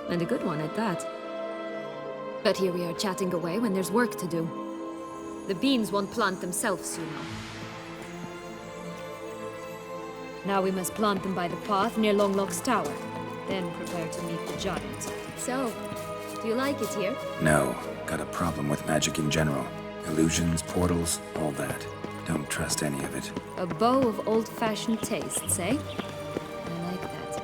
D: And a good one at that. But here we are chatting away when there's work to do. The beans won't plant themselves, you know. Now we must plant them by the path near Longlock's tower. Then prepare to meet the giant. So, do you like it here?
B: No, got a problem with magic in general. Illusions, portals, all that. Don't trust any of it.
D: A bow of old-fashioned tastes, eh? I like that.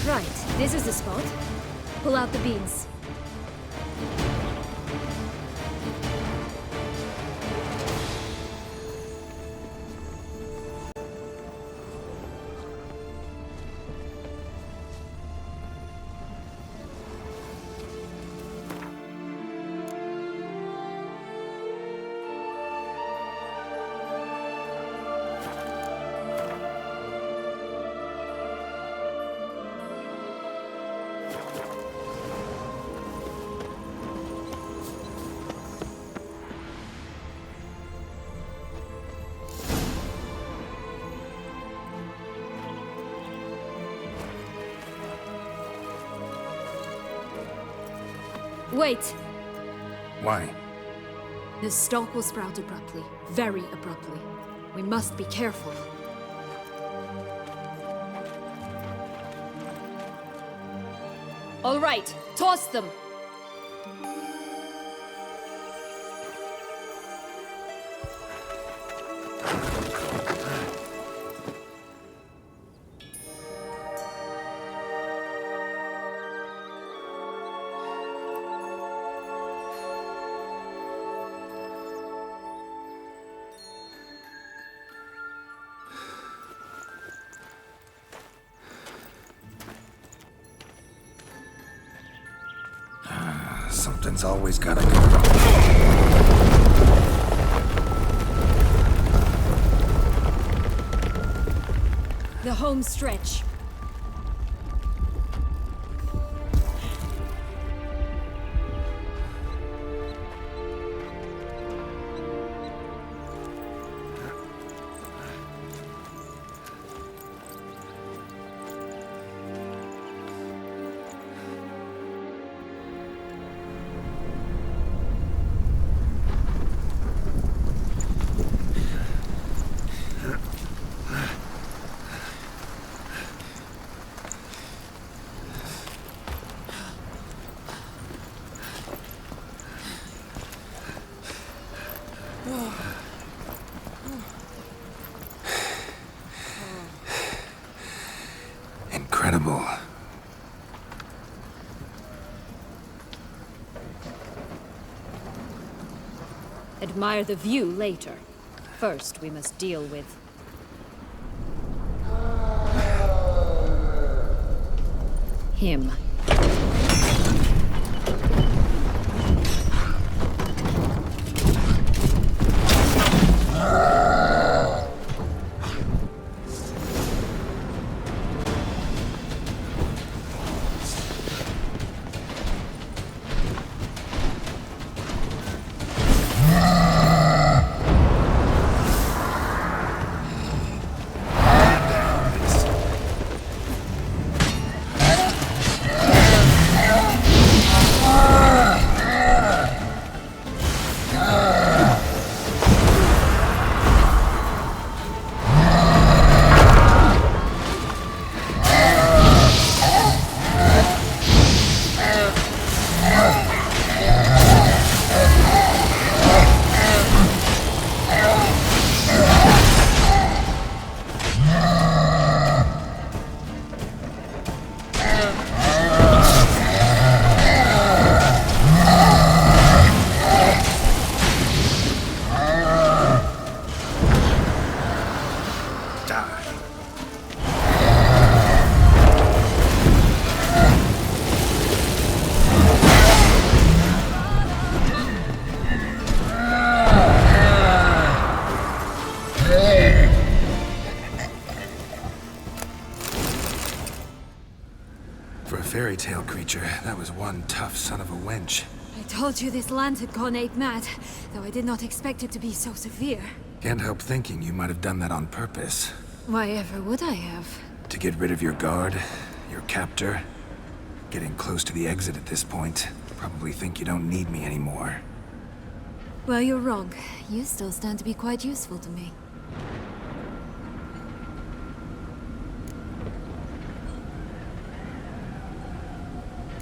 D: Right, this is the spot. Pull out the beans. Wait!
B: Why?
D: The stalk will sprout abruptly. Very abruptly. We must be careful. All right, toss them!
B: Something's always gotta go wrong.
D: The home stretch.
B: Incredible.
D: Admire the view later. First, we must deal with... him.
B: For a fairy tale creature, that was one tough son of a wench.
D: I told you this land had gone ape mad, though I did not expect it to be so severe.
B: Can't help thinking you might have done that on purpose.
D: Why ever would I have?
B: To get rid of your guard, your captor. Getting close to the exit at this point. Probably think you don't need me anymore.
D: Well, you're wrong. You still stand to be quite useful to me.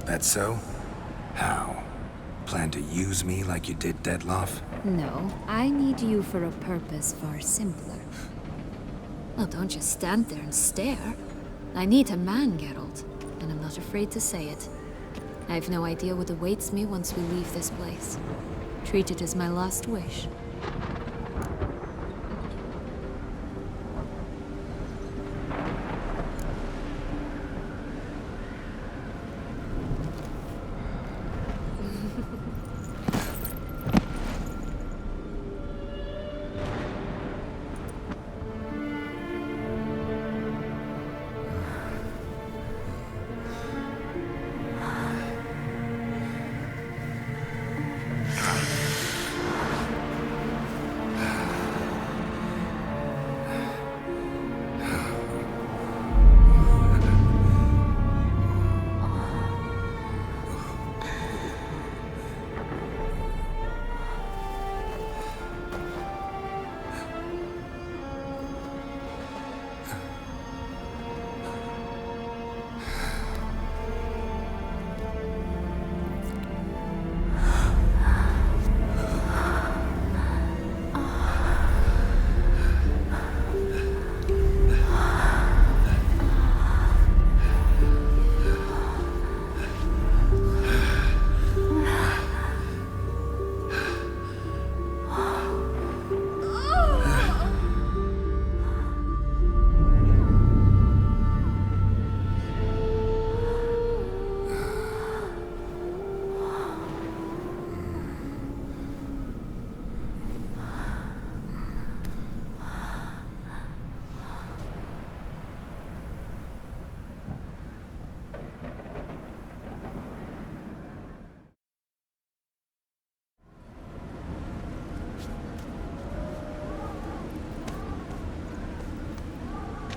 B: That so? How? Plan to use me like you did Detloff?
D: No, I need you for a purpose far simpler. Well, don't just stand there and stare. I need a man, Geralt. and I'm not afraid to say it. I have no idea what awaits me once we leave this place. Treat it as my last wish.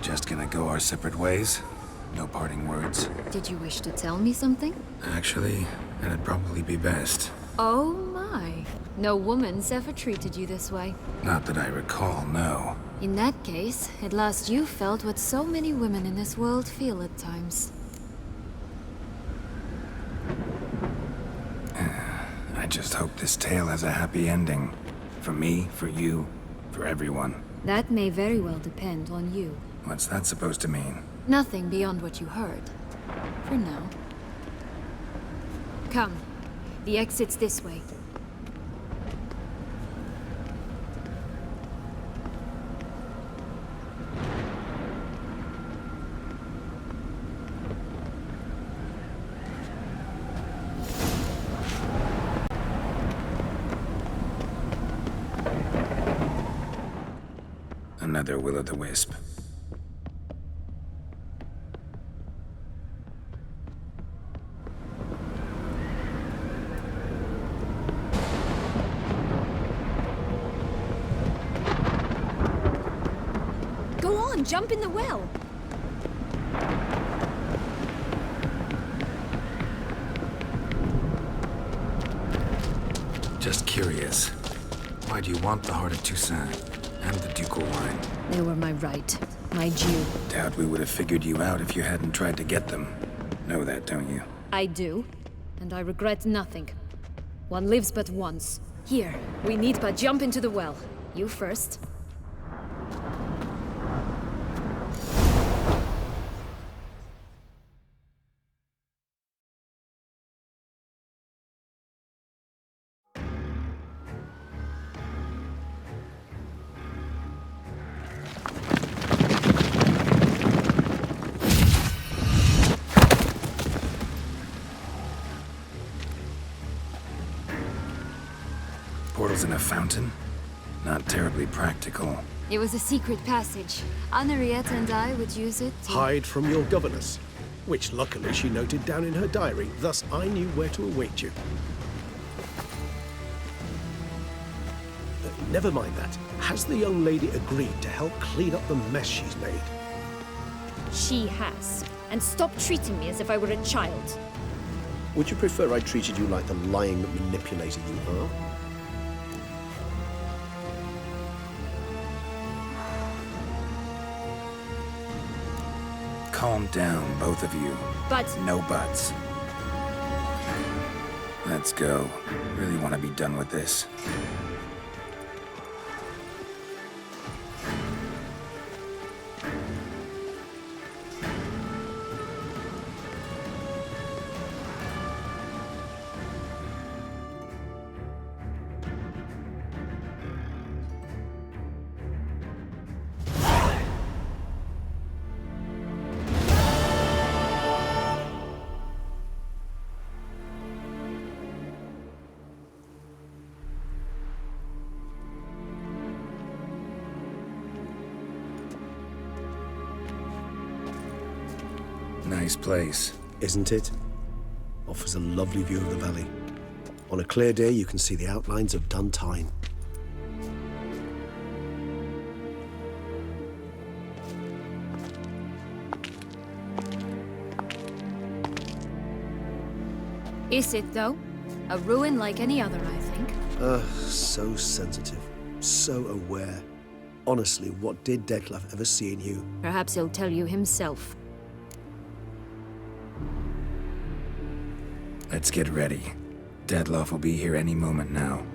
B: Just gonna go our separate ways? No parting words?
D: Did you wish to tell me something?
B: Actually, that'd probably be best.
D: Oh my. No woman's ever treated you this way.
B: Not that I recall, no.
D: In that case, at last you felt what so many women in this world feel at times.
B: I just hope this tale has a happy ending. For me, for you, for everyone.
D: That may very well depend on you.
B: What's that supposed to mean?
D: Nothing beyond what you heard. For now. Come. The exit's this way.
B: Another will-o'-the-wisp.
D: Go on, jump in the well.
B: Just curious. Why do you want the heart of Toussaint? And the ducal wine?
D: They were my right. My due.
B: Doubt we would have figured you out if you hadn't tried to get them. Know that, don't you?
D: I do. And I regret nothing. One lives but once. Here, we need but jump into the well. You first.
B: Portals in a fountain? Not terribly practical.
D: It was a secret passage. Henriette and I would use it to...
C: Hide from your governess, which luckily she noted down in her diary, thus I knew where to await you. Never mind that. Has the young lady agreed to help clean up the mess she's made?
D: She has. And stop treating me as if I were a child.
C: Would you prefer I treated you like the lying manipulator you are?
B: Calm down, both of you.
D: But...
B: No buts. Let's go. Really want to be done with this. Nice place.
C: Isn't it? Offers a lovely view of the valley. On a clear day, you can see the outlines of Duntine.
D: Is it, though? A ruin like any other, I think.
C: So sensitive. So aware. Honestly, what did Detlef ever see in you?
D: Perhaps he'll tell you himself.
B: Let's get ready. Detlef will be here any moment now.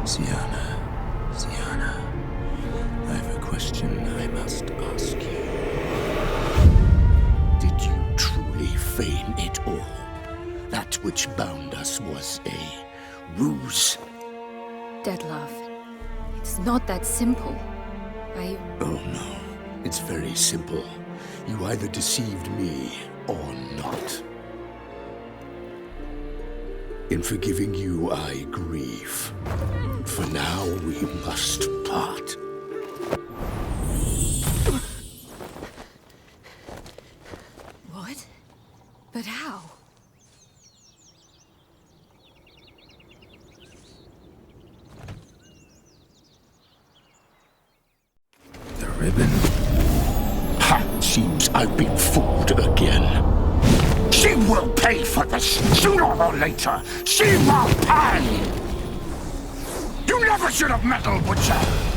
A: SYANNA, I have a question I must ask you. Did you truly feign it all? That which bound us was a ruse?
D: Detlef, it's not that simple.
A: Oh no, it's very simple. You either deceived me or not. In forgiving you, I grieve. For now, we must part.
D: What? But how?
B: The ribbon?
A: Ha! Seems I've been fooled again. She will pay for this, sooner or later. She will pay! You never should have meddled with her!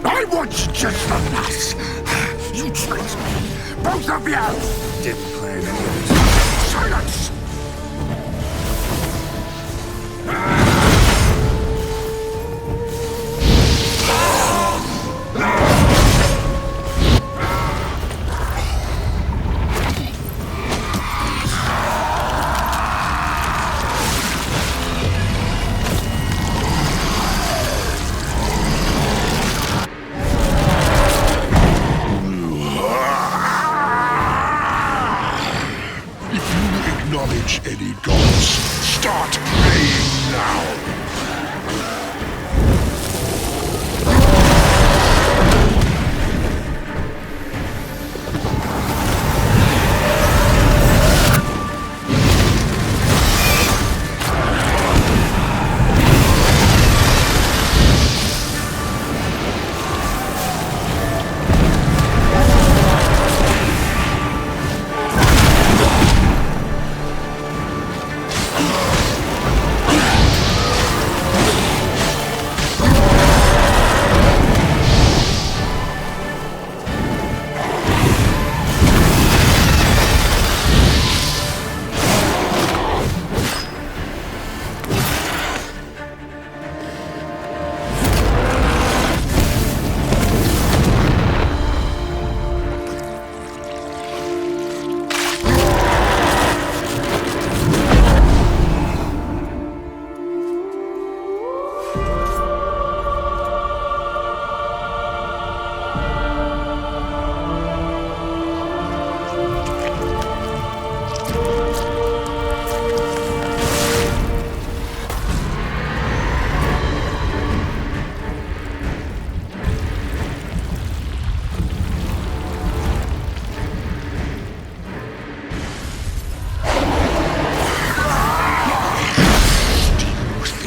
A: I want you just for this. You tricked me. Both of you!
B: Didn't plan any of this.
A: Silence!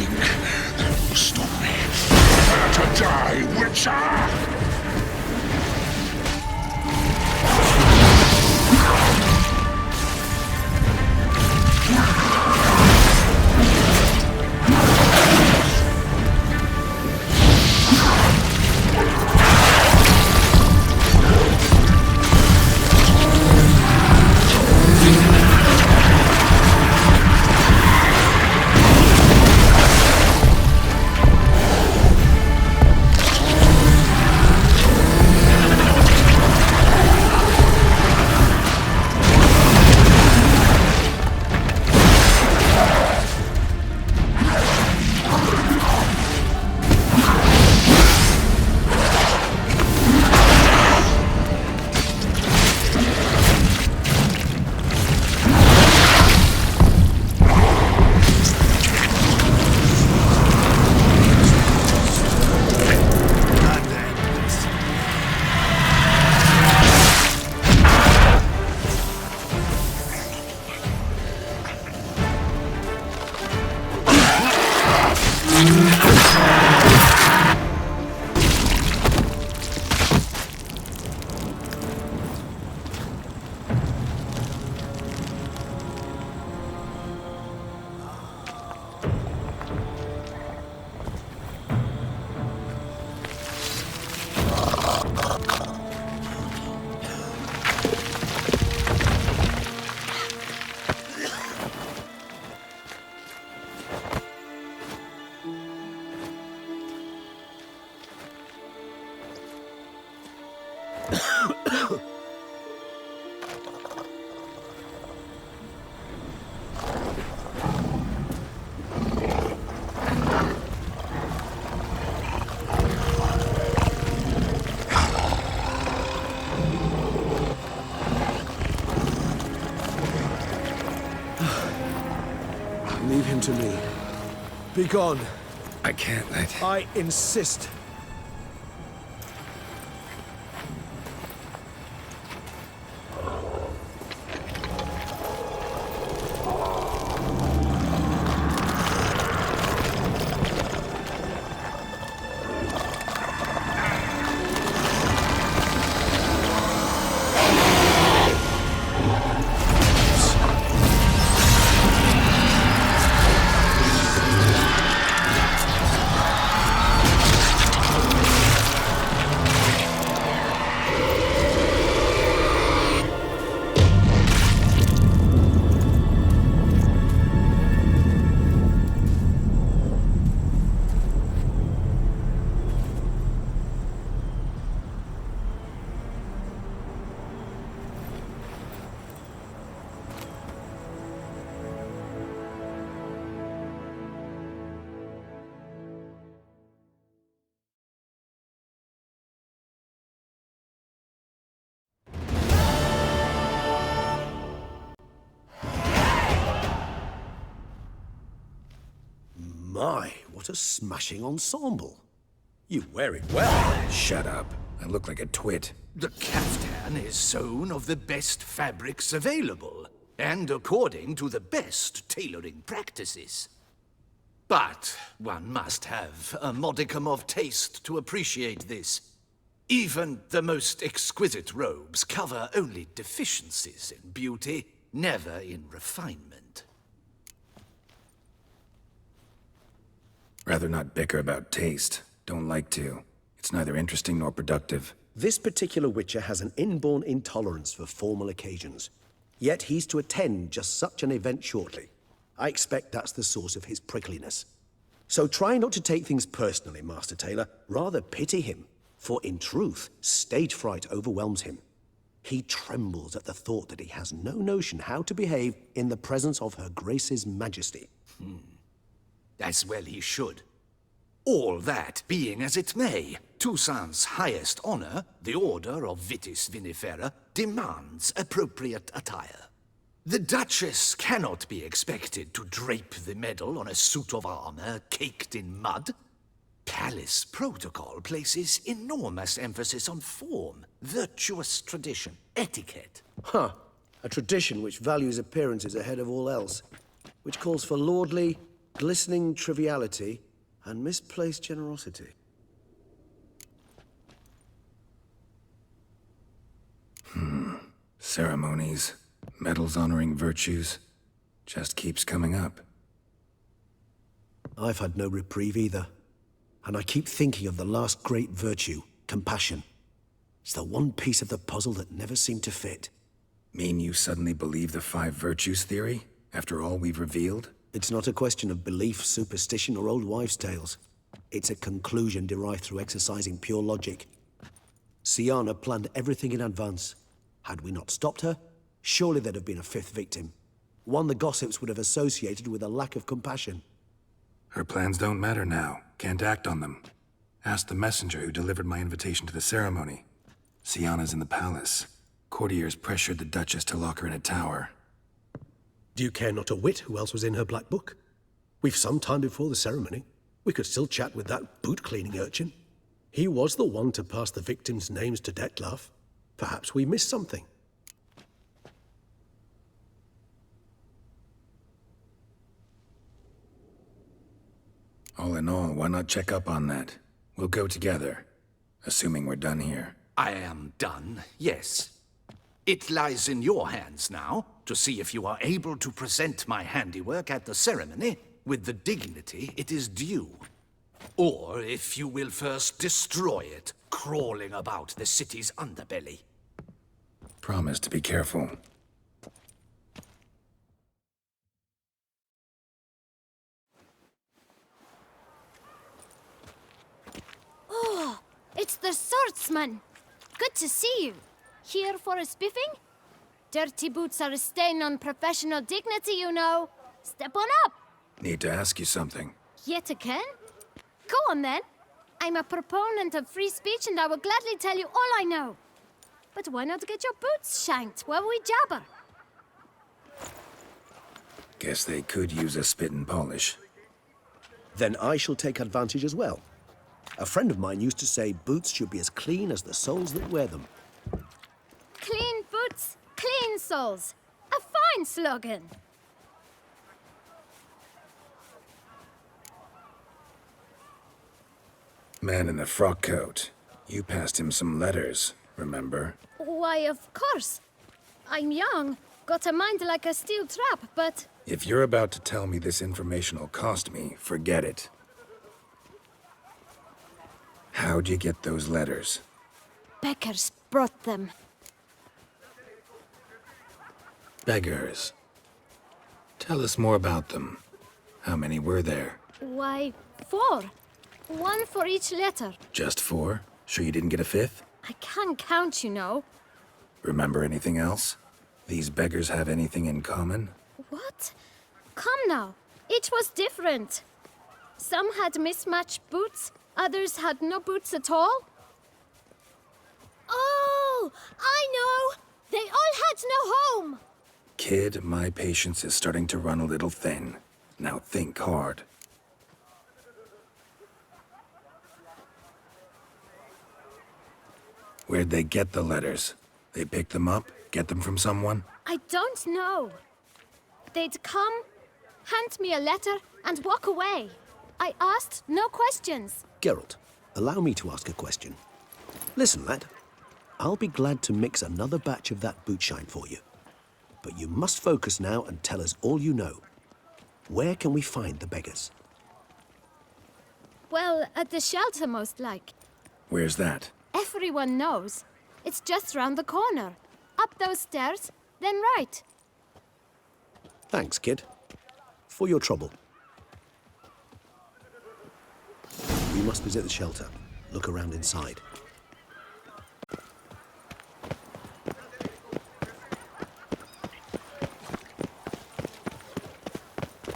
A: think that will stop me. Prepare to die, Witcher!
C: Leave him to me. Be gone.
B: I can't let...
C: I insist. My, what a smashing ensemble. You wear it well.
B: Shut up. I look like a twit.
J: The caftan is sewn of the best fabrics available, and according to the best tailoring practices. But one must have a modicum of taste to appreciate this. Even the most exquisite robes cover only deficiencies in beauty, never in refinement.
B: Rather not bicker about taste. Don't like to. It's neither interesting nor productive.
C: This particular Witcher has an inborn intolerance for formal occasions. Yet he's to attend just such an event shortly. I expect that's the source of his prickliness. So try not to take things personally, Master Tailor. Rather pity him. For in truth, stage fright overwhelms him. He trembles at the thought that he has no notion how to behave in the presence of Her Grace's Majesty.
J: As well he should. All that being as it may, Toussaint's highest honor, the Order of Vitis Vinifera, demands appropriate attire. The Duchess cannot be expected to drape the medal on a suit of armor caked in mud. Palace protocol places enormous emphasis on form, virtuous tradition, etiquette.
C: A tradition which values appearances ahead of all else. Which calls for lordly, Glistening triviality and misplaced generosity.
B: Ceremonies, medals honoring virtues, just keeps coming up.
C: I've had no reprieve either. And I keep thinking of the last great virtue, compassion. It's the one piece of the puzzle that never seemed to fit.
B: Mean you suddenly believe the 5 virtues theory, after all we've revealed?
C: It's not a question of belief, superstition, or old wives' tales. It's a conclusion derived through exercising pure logic. SYANNA planned everything in advance. Had we not stopped her, surely there'd have been a 5th victim. One the gossips would have associated with a lack of compassion.
B: Her plans don't matter now. Can't act on them. Ask the messenger who delivered my invitation to the ceremony. SYANNA's in the palace. Courtiers pressured the Duchess to lock her in a tower.
C: Do you care not a whit who else was in her black book? We've some time before the ceremony. We could still chat with that boot-cleaning urchin. He was the one to pass the victims' names to Detlef. Perhaps we missed something.
B: All in all, why not check up on that? We'll go together, assuming we're done here.
J: I am done, yes. It lies in your hands now to see if you are able to present my handiwork at the ceremony with the dignity it is due. Or if you will first destroy it, crawling about the city's underbelly.
B: Promise to be careful.
D: Oh, it's the swordsman. Good to see you. Here for a spiffing? Dirty boots are a stain on professional dignity, you know. Step on up.
B: Need to ask you something.
D: Yet again? Go on then. I'm a proponent of free speech and I will gladly tell you all I know. But why not get your boots shanked while we jabber?
B: Guess they could use a spit and polish.
C: Then I shall take advantage as well. A friend of mine used to say boots should be as clean as the soles that wear them.
D: Clean boots, clean soles. A fine slogan.
B: Man in the frock coat. You passed him some letters, remember?
D: Why, of course. I'm young, got a mind like a steel trap, but...
B: If you're about to tell me this information will cost me, forget it. How'd you get those letters?
D: Beggars brought them.
B: Beggars. Tell us more about them. How many were there?
D: Why, 4. 1 for each letter.
B: Just 4? Sure you didn't get a 5th?
D: I can't count, you know.
B: Remember anything else? These beggars have anything in common?
D: What? Come now. Each was different. Some had mismatched boots, others had no boots at all. Oh, I know! They all had no home!
B: Kid, my patience is starting to run a little thin. Now think hard. Where'd they get the letters? They pick them up? Get them from someone?
D: I don't know. They'd come, hand me a letter, and walk away. I asked no questions.
C: Geralt, allow me to ask a question. Listen, lad. I'll be glad to mix another batch of that bootshine for you. But you must focus now and tell us all you know. Where can we find the beggars?
D: Well, at the shelter, most like.
B: Where's that?
D: Everyone knows. It's just round the corner. Up those stairs, then right.
C: Thanks, kid. For your trouble. We must visit the shelter. Look around inside.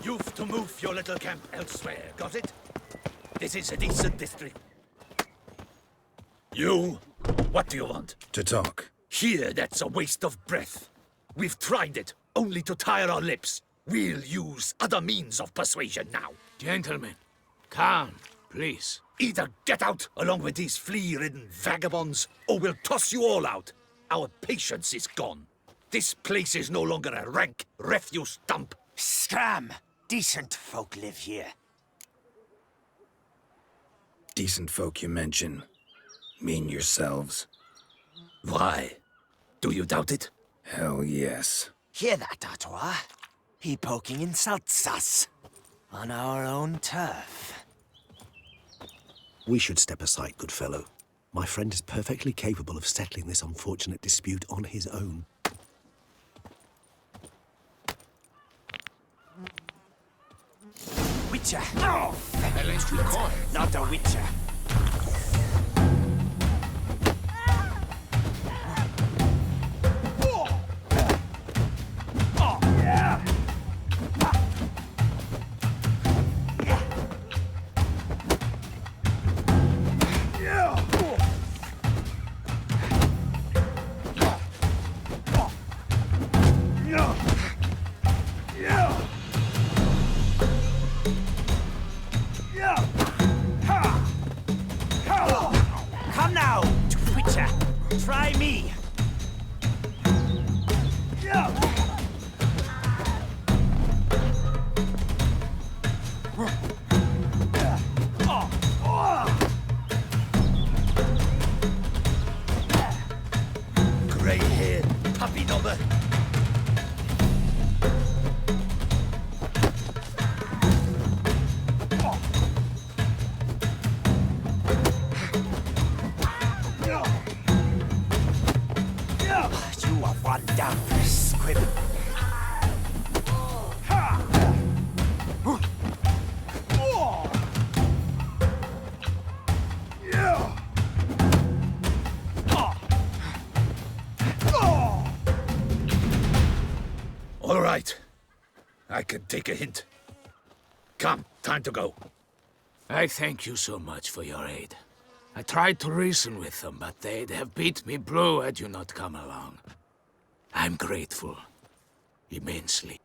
J: You've to move your little camp elsewhere, got it? This is a decent district. You? What do you want?
B: To talk.
J: Here, that's a waste of breath. We've tried it, only to tire our lips. We'll use other means of persuasion now.
G: Gentlemen, calm, please.
J: Either get out along with these flea-ridden vagabonds, or we'll toss you all out. Our patience is gone. This place is no longer a rank refuse dump.
G: Scram!
K: decent folk live here.
B: Decent folk you mention. Mean yourselves.
J: Why? Do you doubt it?
B: Hell yes.
K: Hear that, Artois? He poking insults us. On our own turf.
C: We should step aside, good fellow. My friend is perfectly capable of settling this unfortunate dispute on his own.
K: Witcher! No! Not a witcher. Come now, Witcher. Try me.
J: Grey-haired puppy knobber.
K: You are one dumb squib.
J: All right. I can take a hint. Come, time to go.
G: I thank you so much for your aid. I tried to reason with them, but they'd have beat me blue had you not come along. I'm grateful. Immensely.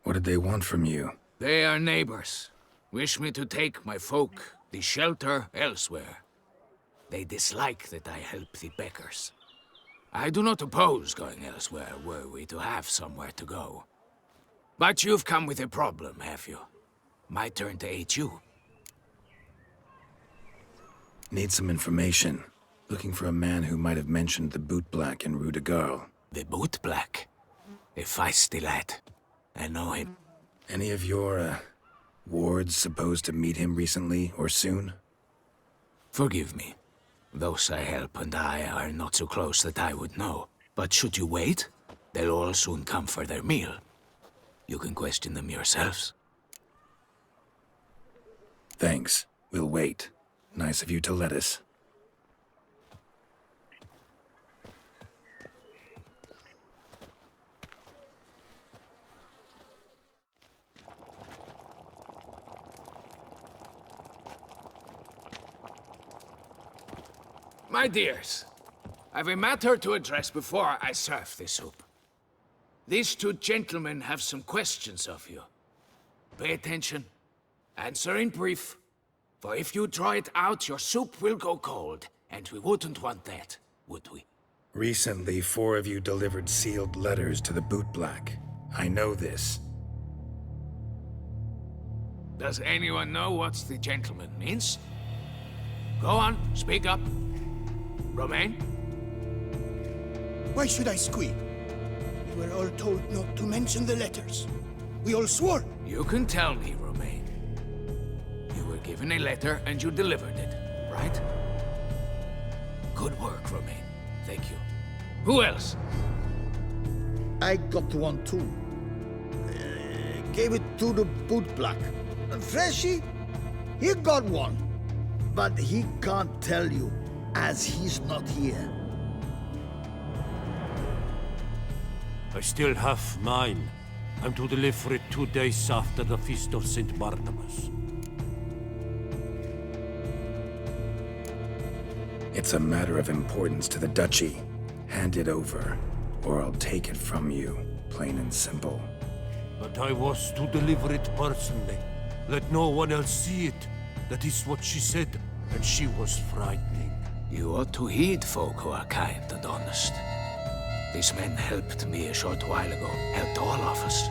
B: What did they want from you?
G: They are neighbors. Wish me to take my folk, the shelter, elsewhere. They dislike that I help the beggars. I do not oppose going elsewhere, were we to have somewhere to go. But you've come with a problem, have you? My turn to aid you.
B: Need some information. Looking for a man who might have mentioned the bootblack in Rue de Garl.
G: The bootblack? A feisty lad. I know him.
B: Any of your, wards supposed to meet him recently or soon?
G: Forgive me. Those I help and I are not so close that I would know. But should you wait, they'll all soon come for their meal. You can question them yourselves.
B: Thanks. We'll wait. Nice of you to let us.
G: My dears, I've a matter to address before I serve the soup. These two gentlemen have some questions of you. Pay attention. Answer in brief. For if you draw it out, your soup will go cold, and we wouldn't want that, would we?
B: Recently, 4 of you delivered sealed letters to the bootblack. I know this.
G: Does anyone know what the gentleman means? Go on, speak up. Romain?
L: Why should I squeak? We were all told not to mention the letters. We all swore.
G: You can tell me, Romain. You were given a letter and you delivered it, right? Good work, Romain. Thank you. Who else?
M: I got one too. Gave it to the bootblack. Freshy, he got one. But he can't tell you, as he's not here.
N: I still have mine. I'm to deliver it 2 days after the Feast of St. Barnabas.
B: It's a matter of importance to the Duchy. Hand it over, or I'll take it from you, plain and simple.
N: But I was to deliver it personally. Let no one else see it. That is what she said, and she was frightening.
G: You ought to heed folk who are kind and honest. These men helped me a short while ago, helped all of us.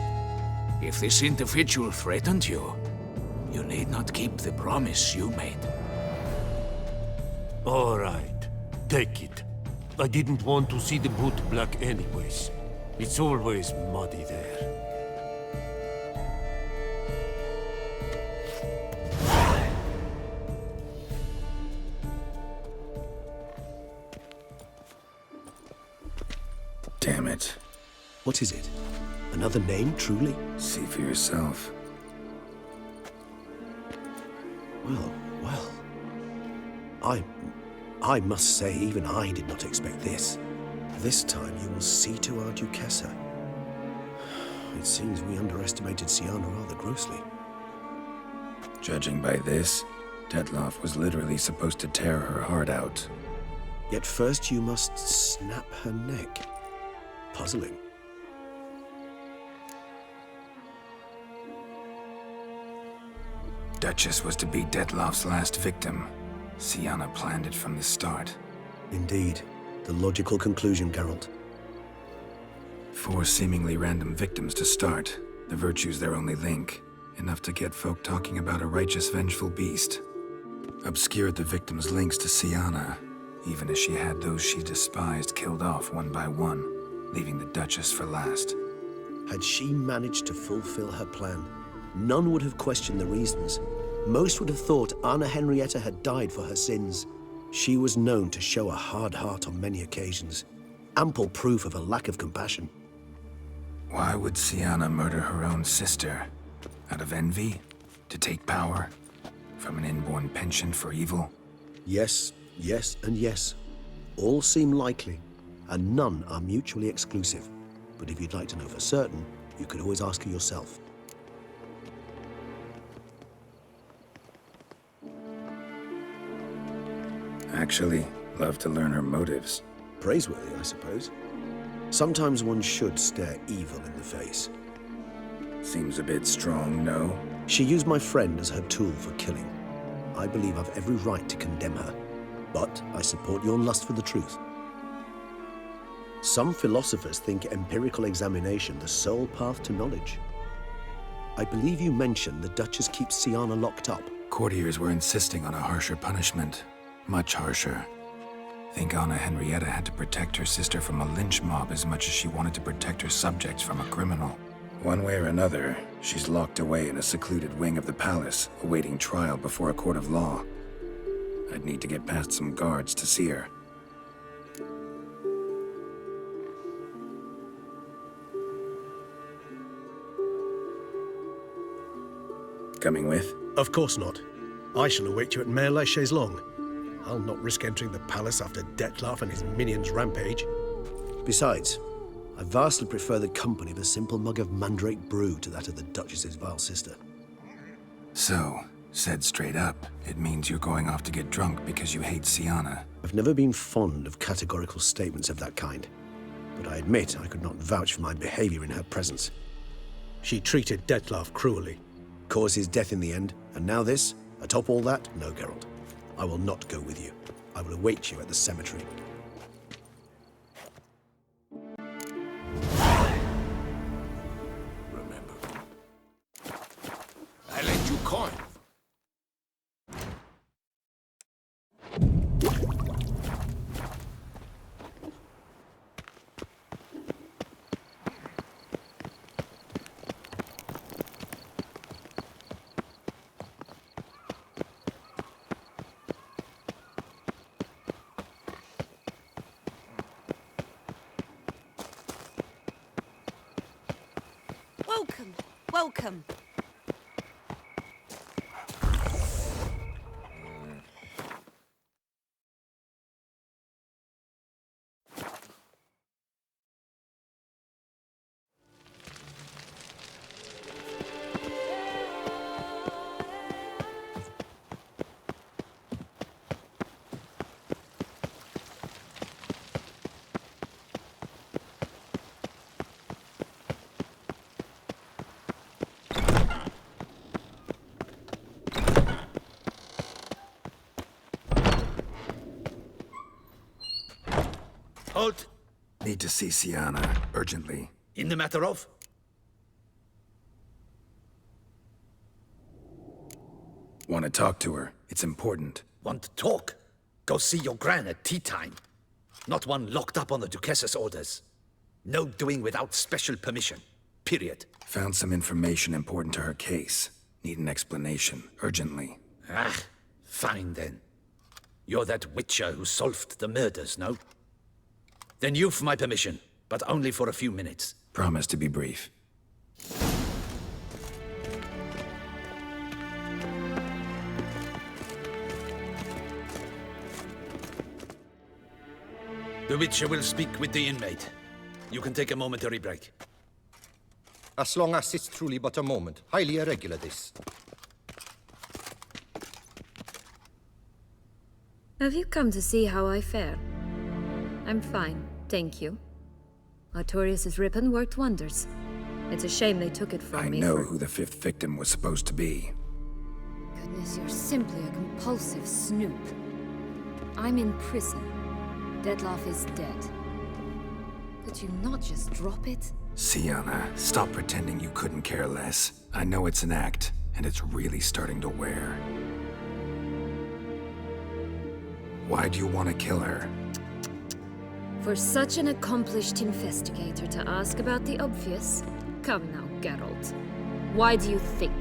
G: If this individual threatened you, you need not keep the promise you made.
N: All right, take it. I didn't want to see the boot black anyways. It's always muddy there.
B: Damn it.
C: What is it? Another name, truly?
B: See for yourself.
C: Well. I must say, even I did not expect this. This time you will see to our Duchessa. It seems we underestimated SYANNA rather grossly.
B: Judging by this, Detloff was literally supposed to tear her heart out.
C: Yet first you must snap her neck. Puzzling.
B: Duchess was to be Detloff's last victim. SYANNA planned it from the start.
C: Indeed. The logical conclusion, GERALT.
B: 4 seemingly random victims to start. The virtue's their only link. Enough to get folk talking about a righteous, vengeful beast. Obscured the victims' links to SYANNA, even as she had those she despised killed off one by one, leaving the Duchess for last.
C: Had she managed to fulfill her plan, none would have questioned the reasons. Most would have thought Anna Henrietta had died for her sins. She was known to show a hard heart on many occasions. Ample proof of a lack of compassion.
B: Why would SYANNA murder her own sister? Out of envy? To take power? From an inborn penchant for evil?
C: Yes, yes, and yes. All seem likely, and none are mutually exclusive. But if you'd like to know for certain, you could always ask her yourself.
B: Actually, love to learn her motives.
C: Praiseworthy, I suppose. Sometimes one should stare evil in the face.
B: Seems a bit strong, no?
C: She used my friend as her tool for killing. I believe I've every right to condemn her, but I support your lust for the truth. Some philosophers think empirical examination the sole path to knowledge. I believe you mentioned the Duchess keeps SYANNA locked up.
B: Courtiers were insisting on a harsher punishment. Much harsher. Think Anna Henrietta had to protect her sister from a lynch mob as much as she wanted to protect her subjects from a criminal. One way or another, she's locked away in a secluded wing of the palace, awaiting trial before a court of law. I'd need to get past some guards to see her. Coming with?
C: Of course not. I shall await you at Mare la Chaise-Longue. I'll not risk entering the palace after Detloff and his minions rampage. Besides, I vastly prefer the company of a simple mug of mandrake brew to that of the Duchess's vile sister.
B: So, said straight up, it means you're going off to get drunk because you hate SYANNA.
C: I've never been fond of categorical statements of that kind, but I admit I could not vouch for my behavior in her presence. She treated Detloff cruelly, caused his death in the end, and now this? Atop all that, no, GERALT. I will not go with you. I will await you at the cemetery.
G: Remember, I lent you coin.
E: Welcome, welcome.
M: Halt!
B: Need to see SYANNA, urgently.
M: In the matter of?
B: Want to talk to her? It's important.
J: Want to talk? Go see your gran at tea time. Not one locked up on the Duchess's orders. No doing without special permission. Period.
B: Found some information important to her case. Need an explanation, urgently.
J: Ah, fine then. You're that witcher who solved the murders, no? Then you've my permission, but only for a few minutes.
B: Promise to be brief.
J: The Witcher will speak with the inmate. You can take a momentary break.
O: As long as it's truly but a moment. Highly irregular, this.
D: Have you come to see how I fare? I'm fine, thank you. Artorius' ribbon worked wonders. It's a shame they took it from me.
B: I know who the 5th victim was supposed to be.
D: Goodness, you're simply a compulsive snoop. I'm in prison. Dettlaff is dead. Could you not just drop it?
B: SYANNA, stop pretending you couldn't care less. I know it's an act, and it's really starting to wear. Why do you want to kill her?
D: For such an accomplished investigator to ask about the obvious? Come now, GERALT. Why do you think?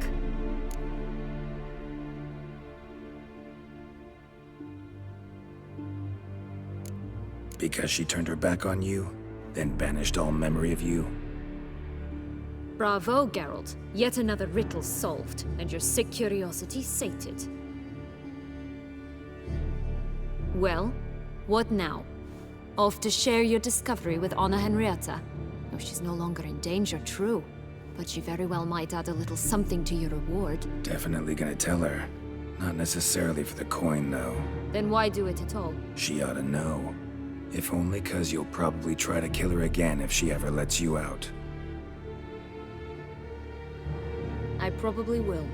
B: Because she turned her back on you, then banished all memory of you?
D: Bravo, GERALT. Yet another riddle solved, and your sick curiosity sated. Well, what now? Off to share your discovery with Anna Henrietta? No, she's no longer in danger, true. But she very well might add a little something to your reward.
B: Definitely gonna tell her. Not necessarily for the coin, though.
D: Then why do it at all?
B: She ought to know. If only 'cause you'll probably try to kill her again if she ever lets you out.
D: I probably will.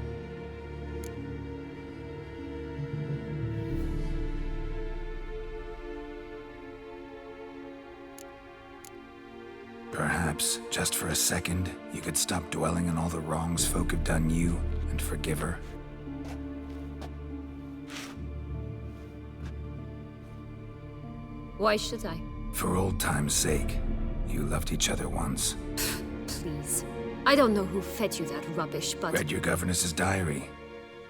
B: Perhaps, just for a second, you could stop dwelling on all the wrongs folk have done you and forgive her.
D: Why should I?
B: For old time's sake. You loved each other once.
D: Please. I don't know who fed you that rubbish, but...
B: Read your governess's diary.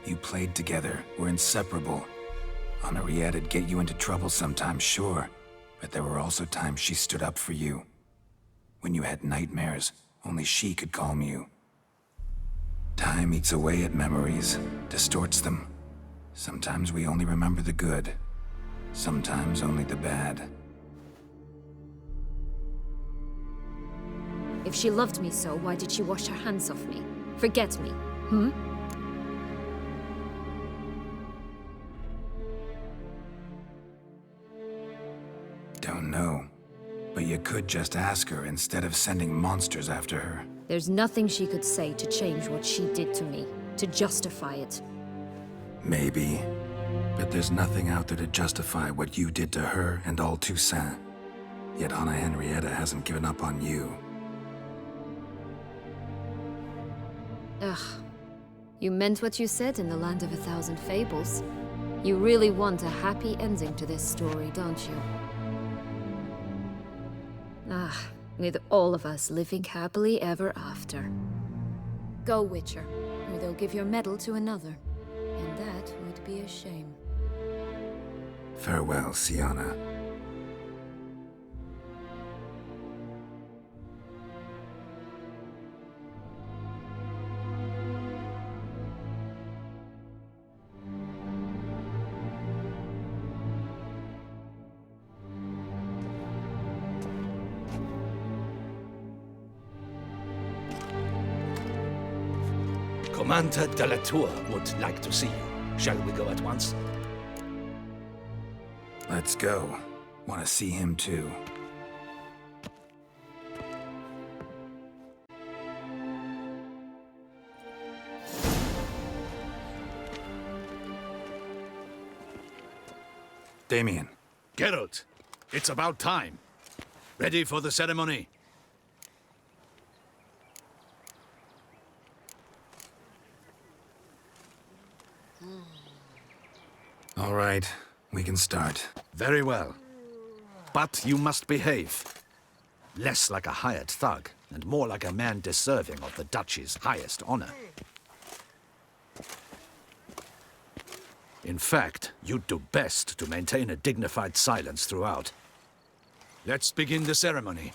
B: You played together, were inseparable. Henriette'd get you into trouble sometimes, sure. But there were also times she stood up for you. When you had nightmares, only she could calm you. Time eats away at memories, distorts them. Sometimes we only remember the good. Sometimes only the bad.
D: If she loved me so, why did she wash her hands off me? Forget me, hmm?
B: Don't know. But you could just ask her instead of sending monsters after her.
D: There's nothing she could say to change what she did to me, to justify it.
B: Maybe. But there's nothing out there to justify what you did to her and all Toussaint. Yet Anna Henrietta hasn't given up on you.
D: Ugh. You meant what you said in the Land of 1,000 Fables. You really want a happy ending to this story, don't you? Ah, with all of us living happily ever after. Go, Witcher, or they'll give your medal to another. And that would be a shame.
B: Farewell, SYANNA.
J: Commander de la Tour would like to see you. Shall we go at once?
B: Let's go. Want to see him too. Damien.
G: Geralt, it's about time. Ready for the ceremony?
B: All right, we can start.
J: Very well. But you must behave. Less like a hired thug, and more like a man deserving of the Duchy's highest honor. In fact, you'd do best to maintain a dignified silence throughout. Let's begin the ceremony.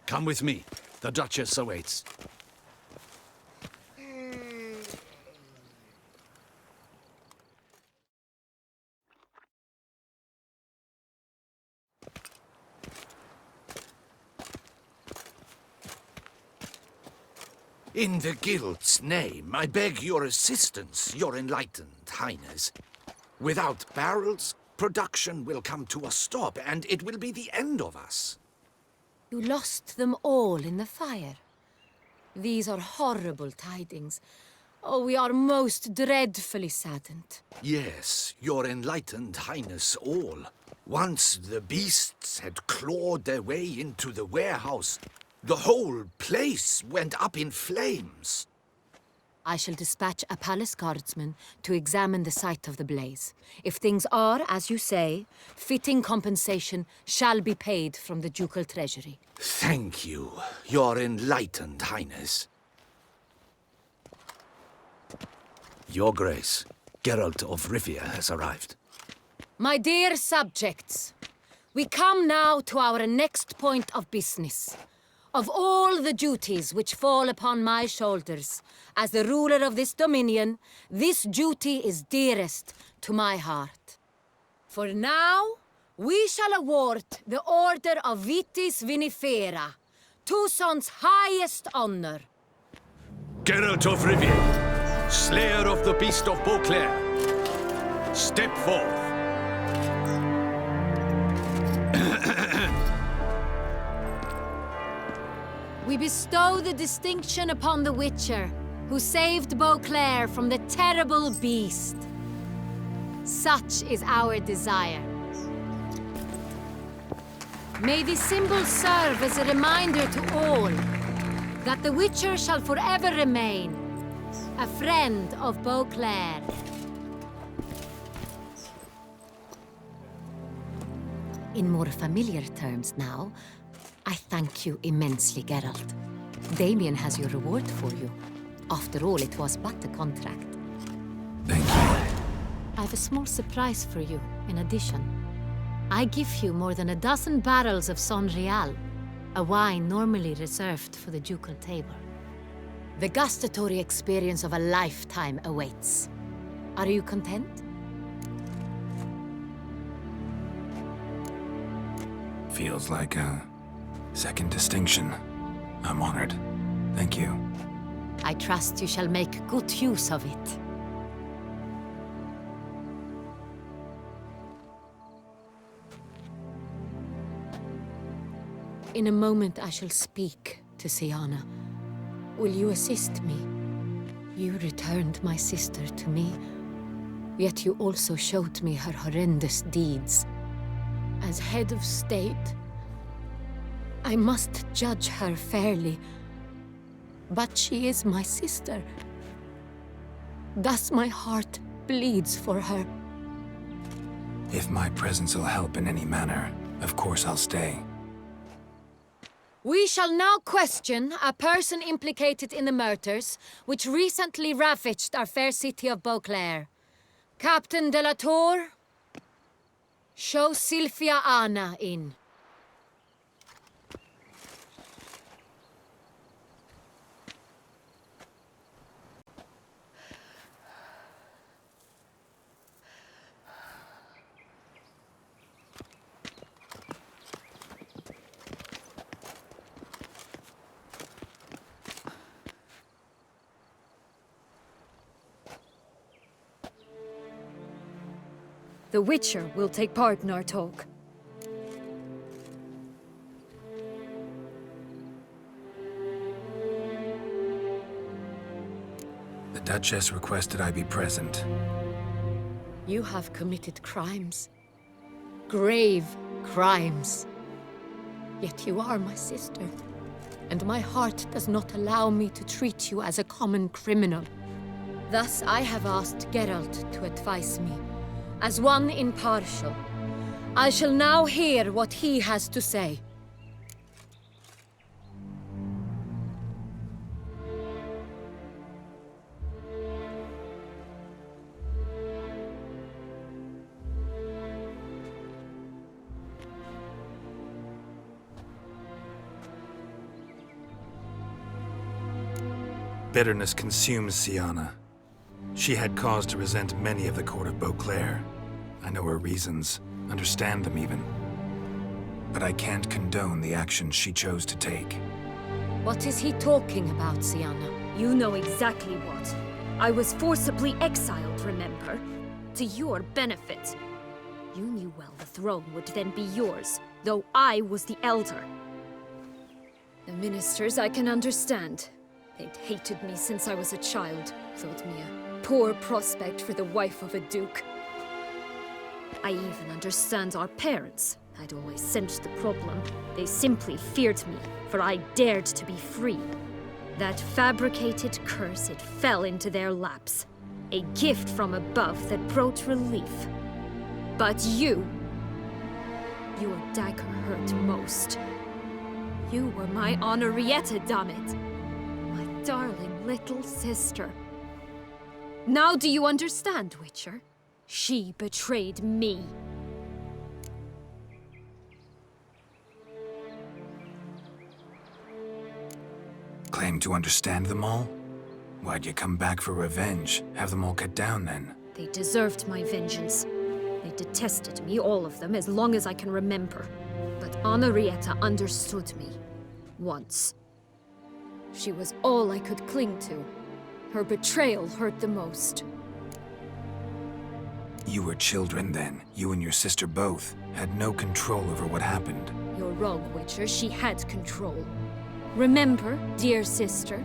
J: Come with me. The Duchess awaits. In the Guild's name, I beg your assistance, your enlightened highness. Without barrels, production will come to a stop, and it will be the end of us.
P: You lost them all in the fire. These are horrible tidings. Oh, we are most dreadfully saddened.
J: Yes, your enlightened highness all. Once the beasts had clawed their way into the warehouse, the whole place went up in flames.
P: I shall dispatch a palace guardsman to examine the site of the blaze. If things are, as you say, fitting compensation shall be paid from the ducal treasury.
J: Thank you, your enlightened highness. Your Grace, Geralt of Rivia has arrived.
P: My dear subjects, we come now to our next point of business. Of all the duties which fall upon my shoulders, as the ruler of this dominion, this duty is dearest to my heart. For now, we shall award the Order of Vitis Vinifera, Toussaint's highest honor.
J: Geralt of Rivia, Slayer of the Beast of Beauclair, step forth.
P: We bestow the distinction upon the Witcher, who saved Beauclair from the terrible beast. Such is our desire. May this symbol serve as a reminder to all that the Witcher shall forever remain a friend of Beauclair. In more familiar terms now, I thank you immensely, Geralt. Damien has your reward for you. After all, it was but a contract.
B: Thank you.
P: I have a small surprise for you, in addition. I give you more than 12 barrels of Son Real, a wine normally reserved for the ducal table. The gustatory experience of a lifetime awaits. Are you content?
B: Feels like a second distinction. I'm honored. Thank you.
P: I trust you shall make good use of it. In a moment I shall speak to SYANNA. Will you assist me? You returned my sister to me, yet you also showed me her horrendous deeds. As head of state, I must judge her fairly, but she is my sister. Thus my heart bleeds for her.
B: If my presence will help in any manner, of course I'll stay.
P: We shall now question a person implicated in the murders which recently ravaged our fair city of Beauclair. Captain de la Tour, show Sylvia Anna in.
D: The Witcher will take part in our talk.
B: The Duchess requested I be present.
P: You have committed crimes. Grave crimes. Yet you are my sister, and my heart does not allow me to treat you as a common criminal. Thus I have asked Geralt to advise me, as one impartial. I shall now hear what he has to say.
B: Bitterness consumes SYANNA. She had cause to resent many of the court of Beauclair. I know her reasons, understand them even. But I can't condone the actions she chose to take.
P: What is he talking about, SYANNA?
D: You know exactly what. I was forcibly exiled, remember? To your benefit. You knew well the throne would then be yours, though I was the elder. The ministers I can understand. They'd hated me since I was a child, thought me a poor prospect for the wife of a duke. I even understand our parents. I'd always sensed the problem. They simply feared me, for I dared to be free. That fabricated curse, it fell into their laps. A gift from above that brought relief. But you... your dagger hurt most. You were my Henrietta, damn it. Darling little sister. Now do you understand, Witcher? She betrayed me.
B: Claim to understand them all? Why'd you come back for revenge? Have them all cut down then?
D: They deserved my vengeance. They detested me, all of them, as long as I can remember. But Henrietta understood me. Once. She was all I could cling to. Her betrayal hurt the most.
B: You were children then. You and your sister both had no control over what happened.
D: You're wrong, Witcher. She had control. Remember, dear sister,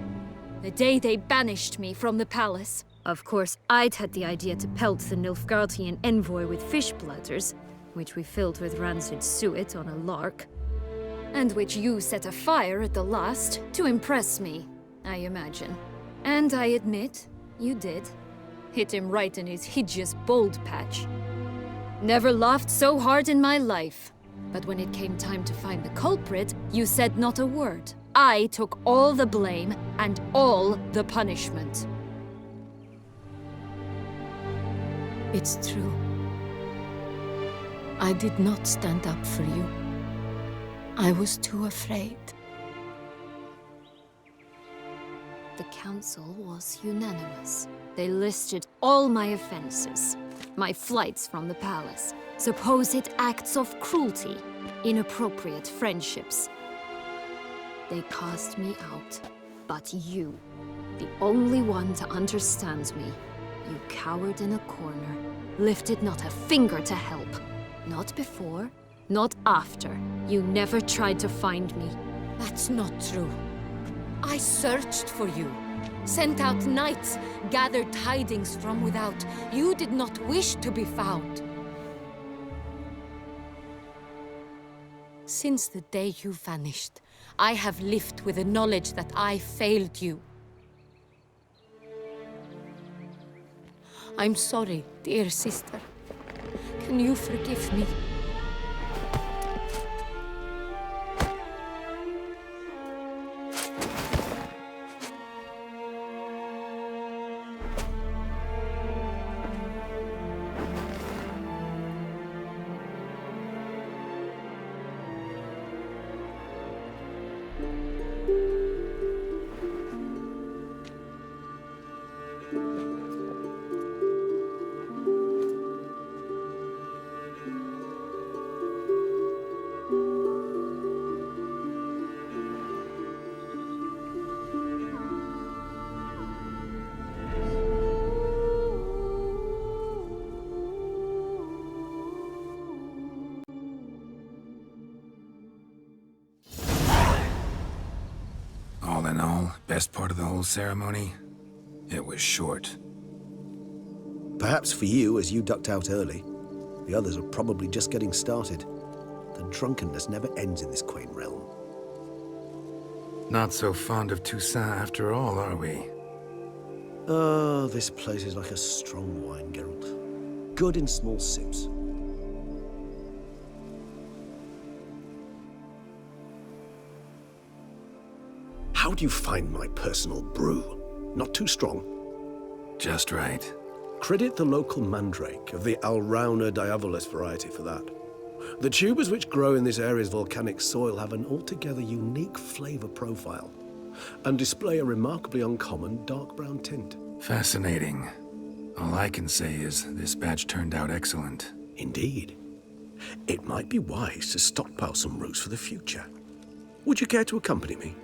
D: the day they banished me from the palace? Of course, I'd had the idea to pelt the Nilfgaardian envoy with fish bladders, which we filled with rancid suet on a lark. And which you set afire at the last, to impress me, I imagine. And I admit, you did. Hit him right in his hideous bald patch. Never laughed so hard in my life. But when it came time to find the culprit, you said not a word. I took all the blame and all the punishment.
P: It's true. I did not stand up for you. I was too afraid.
D: The council was unanimous. They listed all my offenses. My flights from the palace, supposed acts of cruelty, inappropriate friendships. They cast me out. But you, the only one to understand me, you cowered in a corner, lifted not a finger to help. Not before, not after. You never tried to find me.
P: That's not true. I searched for you. Sent out knights, gathered tidings from without. You did not wish to be found. Since the day you vanished, I have lived with the knowledge that I failed you. I'm sorry, dear sister. Can you forgive me?
B: All in all, best part of the whole ceremony? It was short.
C: Perhaps for you, as you ducked out early. The others are probably just getting started. The drunkenness never ends in this quaint realm.
B: Not so fond of Toussaint after all, are we?
C: Oh, this place is like a strong wine, Geralt. good in small sips. How do you find my personal brew? Not too strong?
B: Just right.
C: Credit the local mandrake of the Alrauna diavolis variety for that. The tubers which grow in this area's volcanic soil have an altogether unique flavor profile and display a remarkably uncommon dark brown tint.
B: Fascinating. All I can say is this batch turned out excellent.
C: Indeed. It might be wise to stockpile some roots for the future. Would you care to accompany me?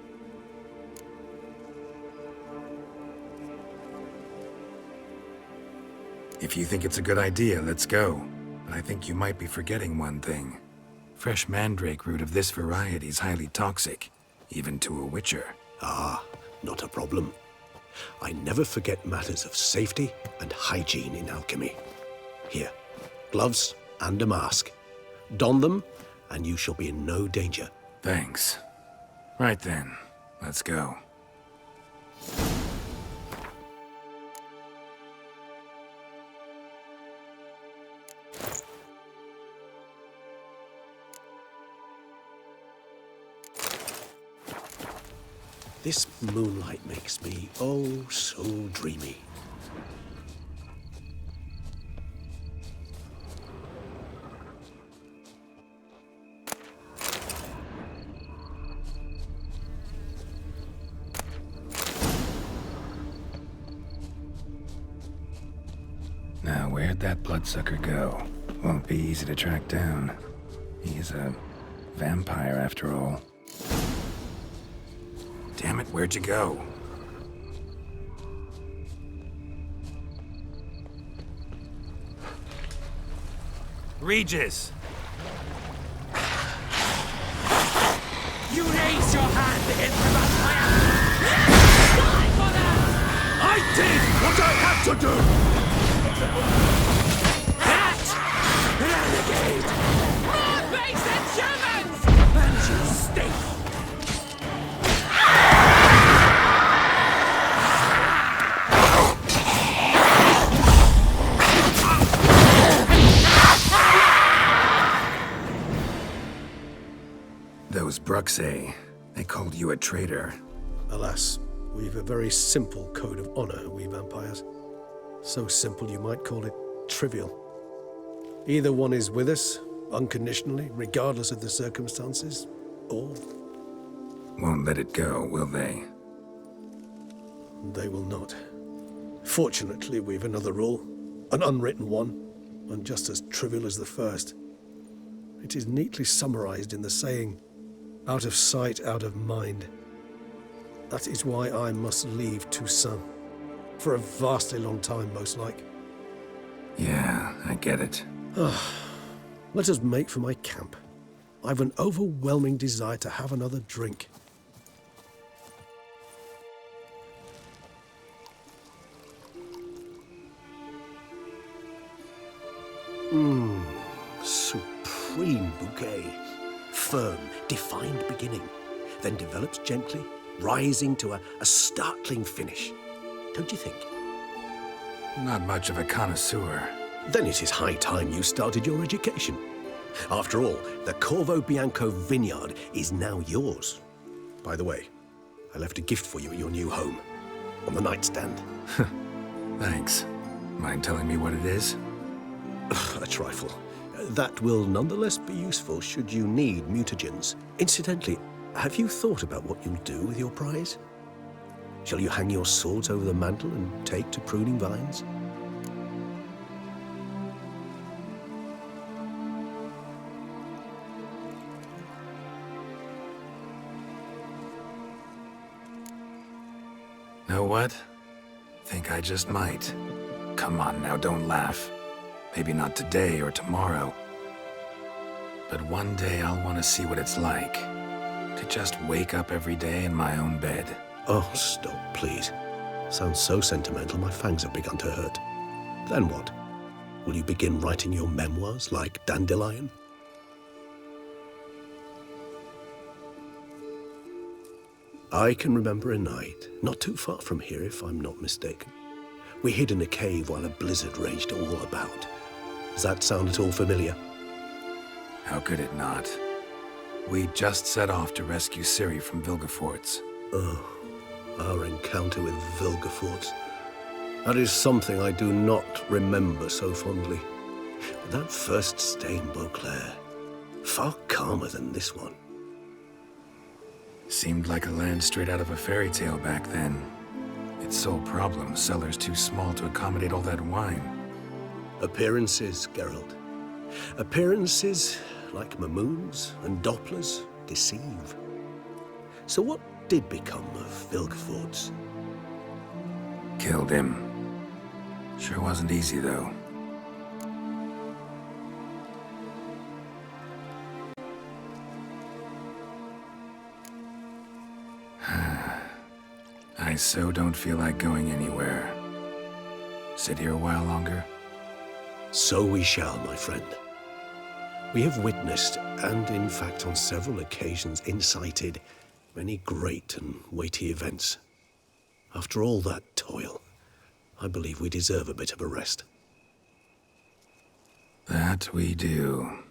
B: If you think it's a good idea, let's go. But I think you might be forgetting one thing. Fresh mandrake root of this variety is highly toxic, even to a witcher.
C: Ah, not a problem. I never forget matters of safety and hygiene in alchemy. Here, gloves and a mask. Don them, and you shall be in no danger.
B: Thanks. Right then, let's go.
C: This moonlight makes me, oh, so dreamy.
B: Now, where'd that bloodsucker go? Won't be easy to track down. He's a vampire, after all. Damn it, where'd you go? Regis!
Q: You raise your hand to infamous fire! Die for that!
A: I did what I had to do!
Q: That! Renegade! More base and Germans! And you stink!
B: Those Bruxay, they called you a traitor.
C: Alas, we've a very simple code of honor, we vampires. So simple you might call it trivial. Either one is with us, unconditionally, regardless of the circumstances, or...
B: Won't let it go, will they?
C: They will not. Fortunately, we've another rule, an unwritten one, and just as trivial as the first. It is neatly summarized in the saying, out of sight, out of mind. That is why I must leave Toussaint. For a vastly long time, most like.
B: Yeah, I get it.
C: Let us make for my camp. I've an overwhelming desire to have another drink. Supreme bouquet. Firm, defined beginning, then develops gently, rising to a startling finish. Don't you think?
B: Not much of a connoisseur.
C: Then it is high time you started your education. After all, the Corvo Bianco vineyard is now yours. By the way, I left a gift for you at your new home, on the nightstand.
B: Thanks. Mind telling me what it is?
C: A trifle. That will nonetheless be useful should you need mutagens. Incidentally, have you thought about what you'll do with your prize? Shall you hang your swords over the mantle and take to pruning vines?
B: Know what? Think I just might. Come on now, don't laugh. Maybe not today or tomorrow. But one day I'll want to see what it's like. To just wake up every day in my own bed.
C: Oh, stop, please. Sounds so sentimental, my fangs have begun to hurt. Then what? Will you begin writing your memoirs like Dandelion? I can remember a night, not too far from here if I'm not mistaken. We hid in a cave while a blizzard raged all about. Does that sound at all familiar?
B: How could it not? We just set off to rescue Ciri from Vilgefortz.
C: Oh, our encounter with Vilgefortz. That is something I do not remember so fondly. But that first stay in Beauclair, far calmer than this one.
B: Seemed like a land straight out of a fairy tale back then. Its sole problem, cellars too small to accommodate all that wine.
C: Appearances, Geralt. Appearances, like Mamoons and Dopplers, deceive. So what did become of Vilgefortz?
B: Killed him. Sure wasn't easy, though. I so don't feel like going anywhere. Sit here a while longer?
C: So we shall, my friend. We have witnessed, and in fact on several occasions incited, many great and weighty events. After all that toil, I believe we deserve a bit of a rest.
B: That we do.